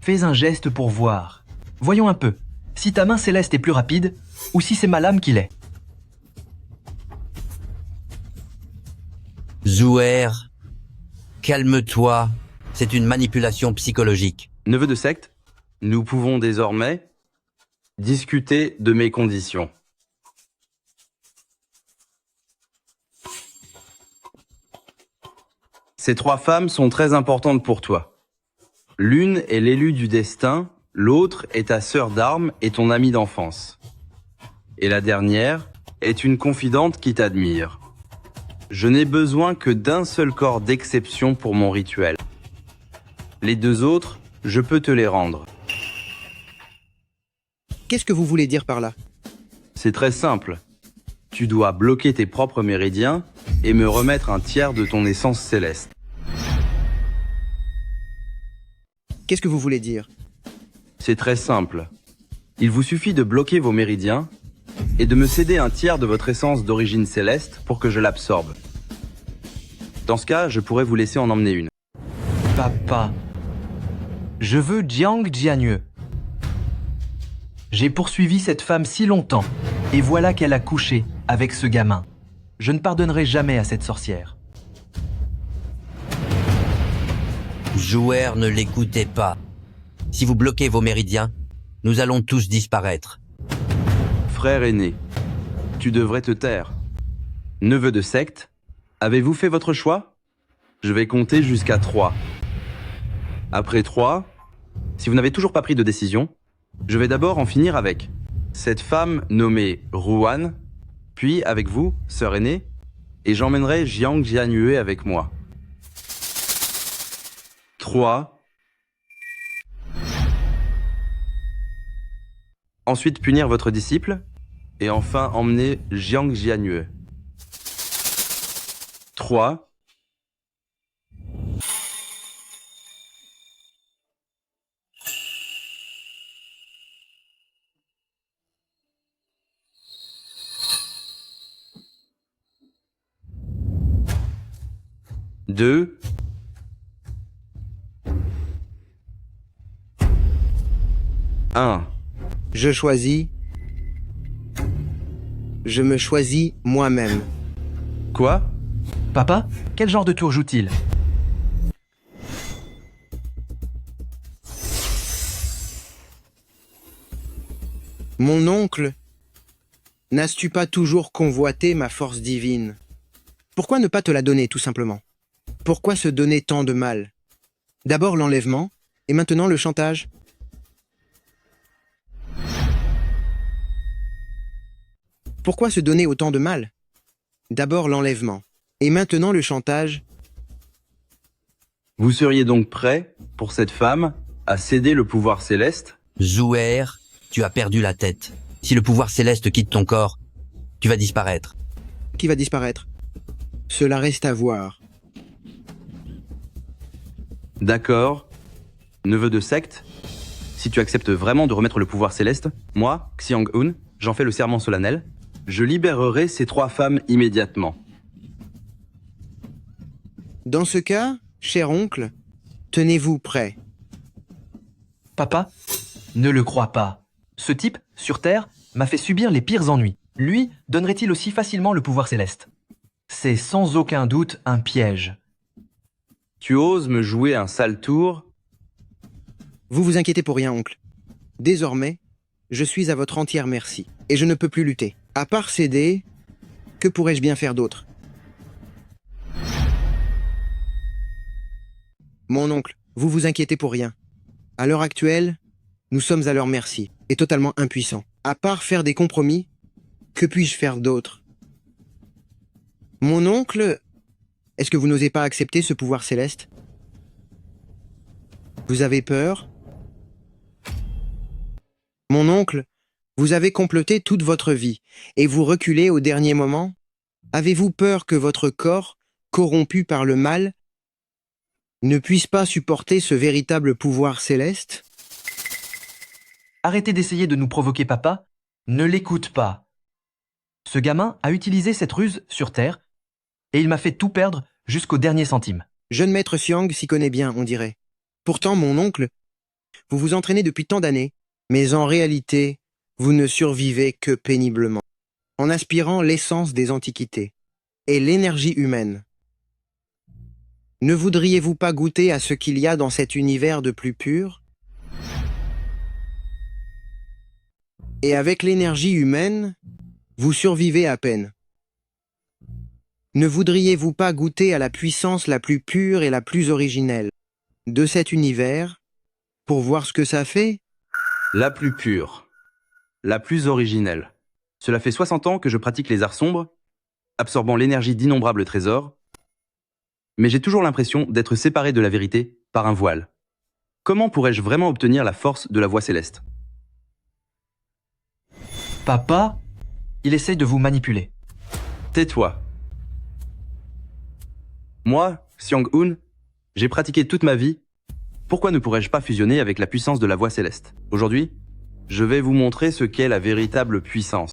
Fais un geste pour voir. Voyons un peu si ta main céleste est plus rapide ou si c'est ma lame qui l'est. Zouer, calme-toi, c'est une manipulation psychologique. Neveu de secte, nous pouvons désormais discuter de mes conditions. Ces 3 femmes sont très importantes pour toi. L'une est l'élu du destin, l'autre est ta sœur d'armes et ton amie d'enfance. Et la dernière est une confidente qui t'admire. Je n'ai besoin que d'un seul corps d'exception pour mon rituel. Les 2 autres, je peux te les rendre. Qu'est-ce que vous voulez dire par là? C'est très simple. Tu dois bloquer tes propres méridiens et me remettre un tiers de ton essence céleste. Qu'est-ce que vous voulez dire? C'est très simple. Il vous suffit de bloquer vos méridiens et de me céder un tiers de votre essence d'origine céleste pour que je l'absorbe. Dans ce cas, je pourrais vous laisser en emmener une. Papa, je veux Jiang Jianue. J'ai poursuivi cette femme si longtemps, et voilà qu'elle a couché avec ce gamin. Je ne pardonnerai jamais à cette sorcière. Jouer, ne l'écoutez pas. Si vous bloquez vos méridiens, nous allons tous disparaître. Frère aîné, tu devrais te taire. Neveu de secte, avez-vous fait votre choix? Je vais compter jusqu'à 3. Après 3, si vous n'avez toujours pas pris de décision, je vais d'abord en finir avec cette femme nommée Ruan, puis avec vous, sœur aînée, et j'emmènerai Jiang Jianue avec moi. 3. Ensuite punir votre disciple, et enfin emmener Jiang Jianue. 3. Deux. 1. Je choisis. Je me choisis moi-même. Quoi? Papa, quel genre de tour joue-t-il? Mon oncle, n'as-tu pas toujours convoité ma force divine? Pourquoi ne pas te la donner, tout simplement? Pourquoi se donner tant de mal? D'abord l'enlèvement, et maintenant le chantage. Pourquoi se donner autant de mal? D'abord l'enlèvement, et maintenant le chantage. Vous seriez donc prêt, pour cette femme, à céder le pouvoir céleste? Zouer, tu as perdu la tête. Si le pouvoir céleste quitte ton corps, tu vas disparaître. Qui va disparaître? Cela reste à voir. D'accord. Neveu de secte, si tu acceptes vraiment de remettre le pouvoir céleste, moi, Xiang-un, j'en fais le serment solennel, je libérerai ces 3 femmes immédiatement. Dans ce cas, cher oncle, tenez-vous prêt. Papa, ne le crois pas. Ce type, sur Terre, m'a fait subir les pires ennuis. Lui donnerait-il aussi facilement le pouvoir céleste? C'est sans aucun doute un piège. Tu oses me jouer un sale tour? Vous vous inquiétez pour rien, oncle. Désormais, je suis à votre entière merci, et je ne peux plus lutter. À part céder, que pourrais-je bien faire d'autre? Mon oncle, vous vous inquiétez pour rien. À l'heure actuelle, nous sommes à leur merci, et totalement impuissants. À part faire des compromis, que puis-je faire d'autre? Mon oncle, est-ce que vous n'osez pas accepter ce pouvoir céleste? Vous avez peur? Mon oncle, vous avez comploté toute votre vie, et vous reculez au dernier moment? Avez-vous peur que votre corps, corrompu par le mal, ne puisse pas supporter ce véritable pouvoir céleste? Arrêtez d'essayer de nous provoquer, papa. Ne l'écoute pas. Ce gamin a utilisé cette ruse sur Terre, et il m'a fait tout perdre jusqu'au dernier centime. Jeune maître Xiang s'y connaît bien, on dirait. Pourtant, mon oncle, vous vous entraînez depuis tant d'années, mais en réalité, vous ne survivez que péniblement, en aspirant l'essence des antiquités et l'énergie humaine. Ne voudriez-vous pas goûter à ce qu'il y a dans cet univers de plus pur? Et avec l'énergie humaine, vous survivez à peine. Ne voudriez-vous pas goûter à la puissance la plus pure et la plus originelle de cet univers pour voir ce que ça fait? La plus pure, la plus originelle. Cela fait 60 ans que je pratique les arts sombres, absorbant l'énergie d'innombrables trésors, mais j'ai toujours l'impression d'être séparé de la vérité par un voile. Comment pourrais-je vraiment obtenir la force de la voie céleste? Papa, il essaye de vous manipuler. Tais-toi. Moi, Xiang-un, j'ai pratiqué toute ma vie. Pourquoi ne pourrais-je pas fusionner avec la puissance de la voie céleste? Aujourd'hui, je vais vous montrer ce qu'est la véritable puissance.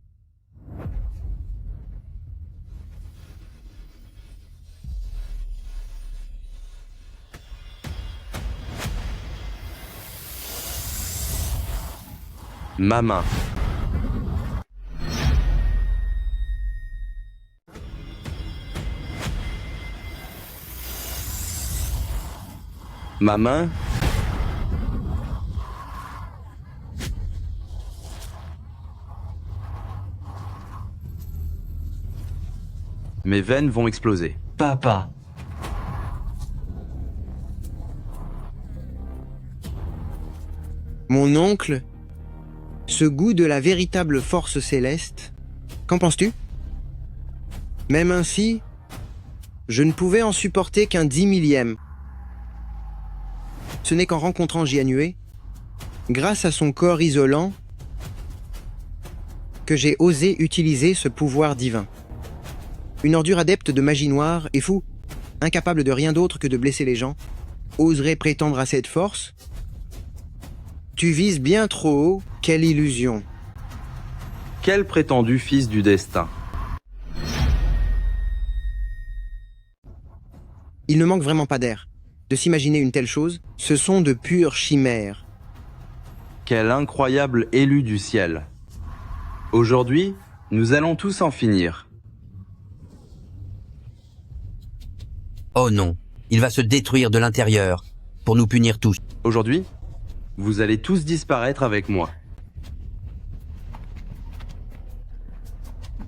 Ma main. Ma main. Mes veines vont exploser. Papa. Mon oncle, ce goût de la véritable force céleste, qu'en penses-tu? Même ainsi, je ne pouvais en supporter qu'un 10 millième. Ce n'est qu'en rencontrant Jianue, grâce à son corps isolant, que j'ai osé utiliser ce pouvoir divin. Une ordure adepte de magie noire et fou, incapable de rien d'autre que de blesser les gens, oserait prétendre à cette force? Tu vises bien trop haut, quelle illusion! Quel prétendu fils du destin! Il ne manque vraiment pas d'air. De s'imaginer une telle chose, ce sont de pures chimères. Quel incroyable élu du ciel! Aujourd'hui, nous allons tous en finir. Oh non, il va se détruire de l'intérieur, pour nous punir tous. Aujourd'hui, vous allez tous disparaître avec moi.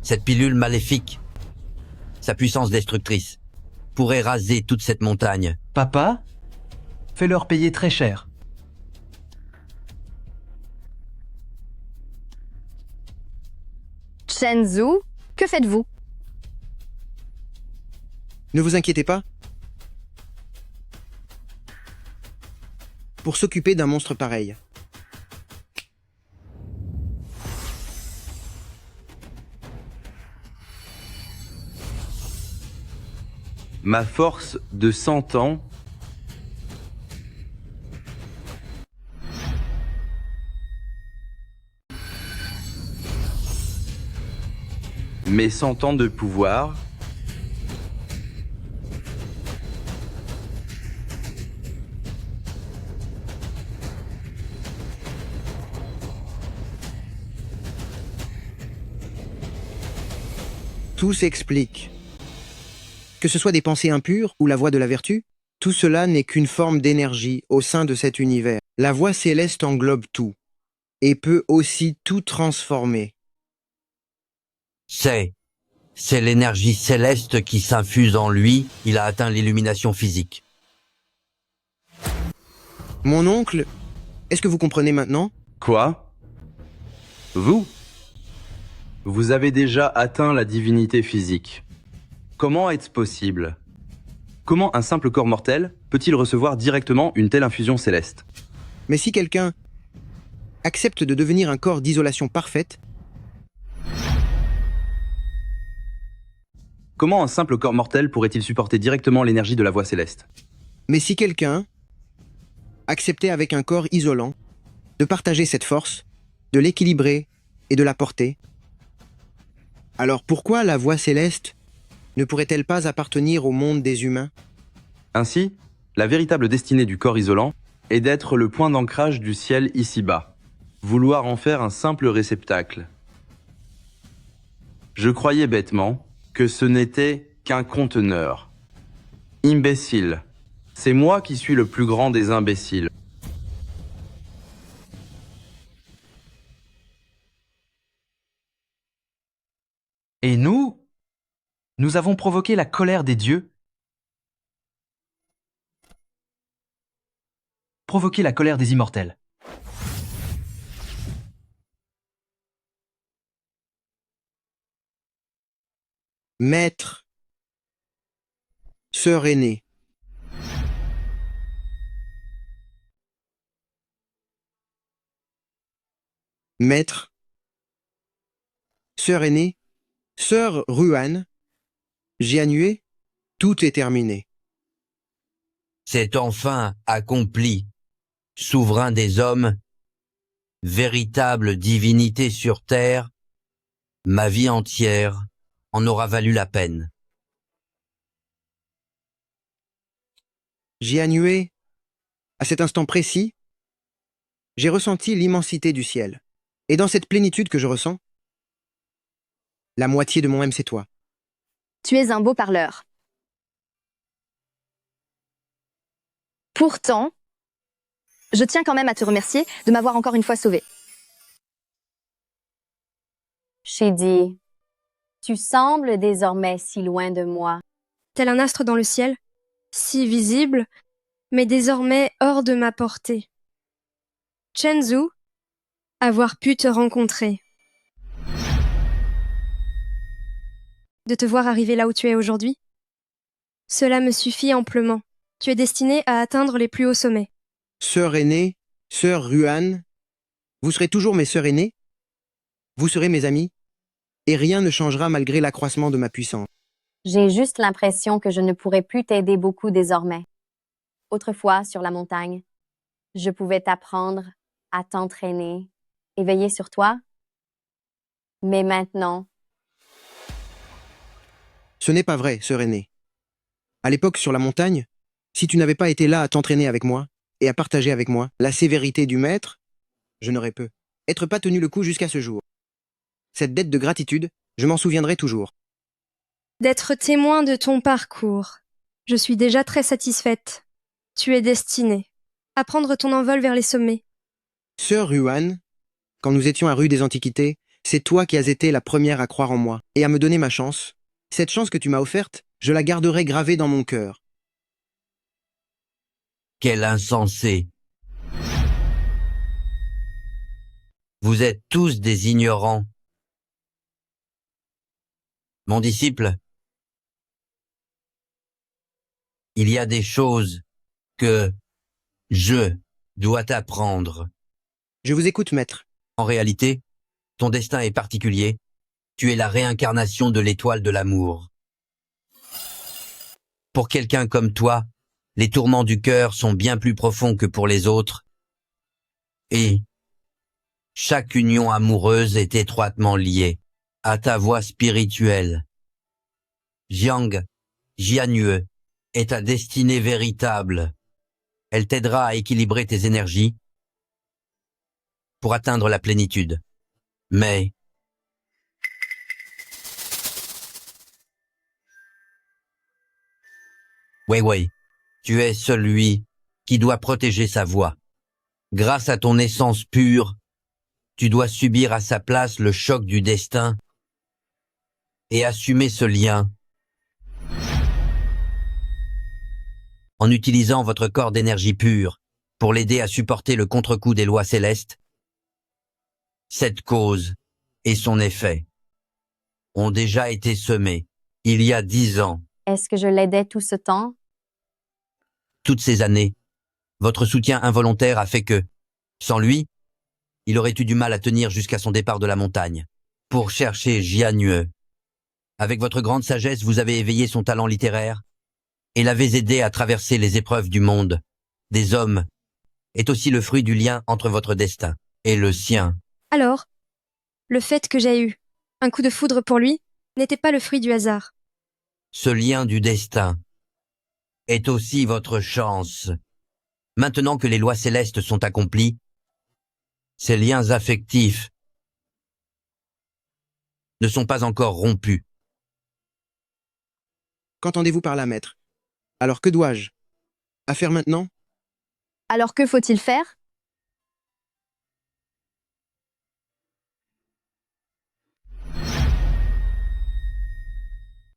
Cette pilule maléfique, sa puissance destructrice, pourrait raser toute cette montagne. Papa, fais-leur payer très cher. Chen Zhu, que faites-vous? Ne vous inquiétez pas. Pour s'occuper d'un monstre pareil. Ma force de 100 ans mais sans tant de pouvoir. Tout s'explique. Que ce soit des pensées impures ou la voie de la vertu, tout cela n'est qu'une forme d'énergie au sein de cet univers. La voie céleste englobe tout et peut aussi tout transformer. C'est l'énergie céleste qui s'infuse en lui, il a atteint l'illumination physique. Mon oncle, est-ce que vous comprenez maintenant? Quoi? Vous avez déjà atteint la divinité physique. Comment est-ce possible? Comment un simple corps mortel peut-il recevoir directement une telle infusion céleste? Mais si quelqu'un accepte de devenir un corps d'isolation parfaite, Comment un simple corps mortel pourrait-il supporter directement l'énergie de la voie céleste? mais si quelqu'un acceptait avec un corps isolant de partager cette force, de l'équilibrer et de la porter, alors pourquoi la voie céleste ne pourrait-elle pas appartenir au monde des humains? Ainsi, la véritable destinée du corps isolant est d'être le point d'ancrage du ciel ici-bas, vouloir en faire un simple réceptacle. Je croyais bêtement que ce n'était qu'un conteneur. Imbécile. C'est moi qui suis le plus grand des imbéciles. Et nous avons provoqué la colère des dieux, provoqué la colère des immortels. Maître, sœur aînée, maître, sœur aînée, sœur Ruan, Jianue, tout est terminé. C'est enfin accompli. Souverain des hommes, véritable divinité sur terre, ma vie entière en aura valu la peine. Jianue, à cet instant précis, j'ai ressenti l'immensité du ciel. Et dans cette plénitude que je ressens, la moitié de mon âme, c'est toi. Tu es un beau parleur. Pourtant, je tiens quand même à te remercier de m'avoir encore une fois sauvé. Shidi, tu sembles désormais si loin de moi. Tel un astre dans le ciel, si visible, mais désormais hors de ma portée. Chenzu, avoir pu te rencontrer. De te voir arriver là où tu es aujourd'hui. Cela me suffit amplement. Tu es destiné à atteindre les plus hauts sommets. Sœur aînée, sœur Ruan, vous serez toujours mes sœurs aînées, vous serez mes amis, et rien ne changera malgré l'accroissement de ma puissance. J'ai juste l'impression que je ne pourrai plus t'aider beaucoup désormais. Autrefois, sur la montagne, je pouvais t'apprendre à t'entraîner et veiller sur toi. Mais maintenant, Ce n'est pas vrai, sœur aînée. À l'époque, sur la montagne, si tu n'avais pas été là à t'entraîner avec moi et à partager avec moi la sévérité du maître, je n'aurais pu être pas tenu le coup jusqu'à ce jour. Cette dette de gratitude, je m'en souviendrai toujours. D'être témoin de ton parcours. Je suis déjà très satisfaite. Tu es destinée à prendre ton envol vers les sommets. Sœur Ruan, quand nous étions à Rue des Antiquités, c'est toi qui as été la première à croire en moi et à me donner ma chance. Cette chance que tu m'as offerte, je la garderai gravée dans mon cœur. Quel insensé! Vous êtes tous des ignorants. Mon disciple, il y a des choses que je dois t'apprendre. Je vous écoute, maître. En réalité, ton destin est particulier. Tu es la réincarnation de l'étoile de l'amour. Pour quelqu'un comme toi, les tourments du cœur sont bien plus profonds que pour les autres. Et chaque union amoureuse est étroitement liée. à ta voix spirituelle. Jiang Jianyue est ta destinée véritable. Elle t'aidera à équilibrer tes énergies pour atteindre la plénitude. Mais Wei, tu es celui qui doit protéger sa voix. Grâce à ton essence pure, tu dois subir à sa place le choc du destin et assumer ce lien en utilisant votre corps d'énergie pure pour l'aider à supporter le contre-coup des lois célestes. Cette cause et son effet ont déjà été semés il y a 10 ans. Est-ce que je l'aidais tout ce temps? Toutes ces années, votre soutien involontaire a fait que, sans lui, il aurait eu du mal à tenir jusqu'à son départ de la montagne, pour chercher Jianyue. Avec votre grande sagesse, vous avez éveillé son talent littéraire et l'avez aidé à traverser les épreuves du monde. Des hommes est aussi le fruit du lien entre votre destin et le sien. Alors, le fait que j'ai eu un coup de foudre pour lui n'était pas le fruit du hasard. Ce lien du destin est aussi votre chance. Maintenant que les lois célestes sont accomplies, ces liens affectifs ne sont pas encore rompus. Qu'entendez-vous par là, maître? Alors que dois-je? À faire maintenant? Alors que faut-il faire?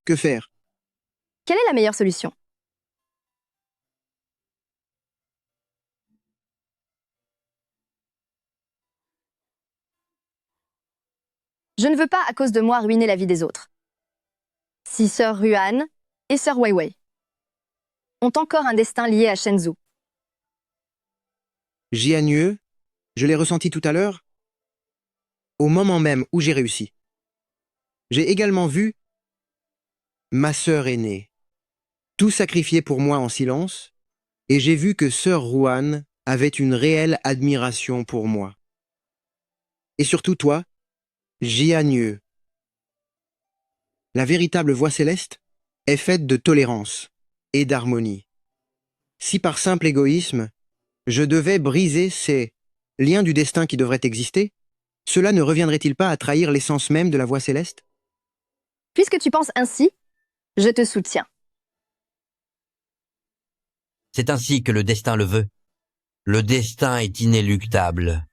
Que faire? Quelle est la meilleure solution? Je ne veux pas, à cause de moi, ruiner la vie des autres. Si sœur Ruan et sœur Weiwei ont encore un destin lié à Shenzhou, Jianyue, je l'ai ressenti tout à l'heure, au moment même où j'ai réussi. J'ai également vu ma sœur aînée, tout sacrifier pour moi en silence, et j'ai vu que sœur Ruan avait une réelle admiration pour moi. Et surtout toi, Jianyue. La véritable voie céleste est faite de tolérance et d'harmonie. Si par simple égoïsme, je devais briser ces liens du destin qui devraient exister, cela ne reviendrait-il pas à trahir l'essence même de la voie céleste? puisque tu penses ainsi, je te soutiens. C'est ainsi que le destin le veut. Le destin est inéluctable.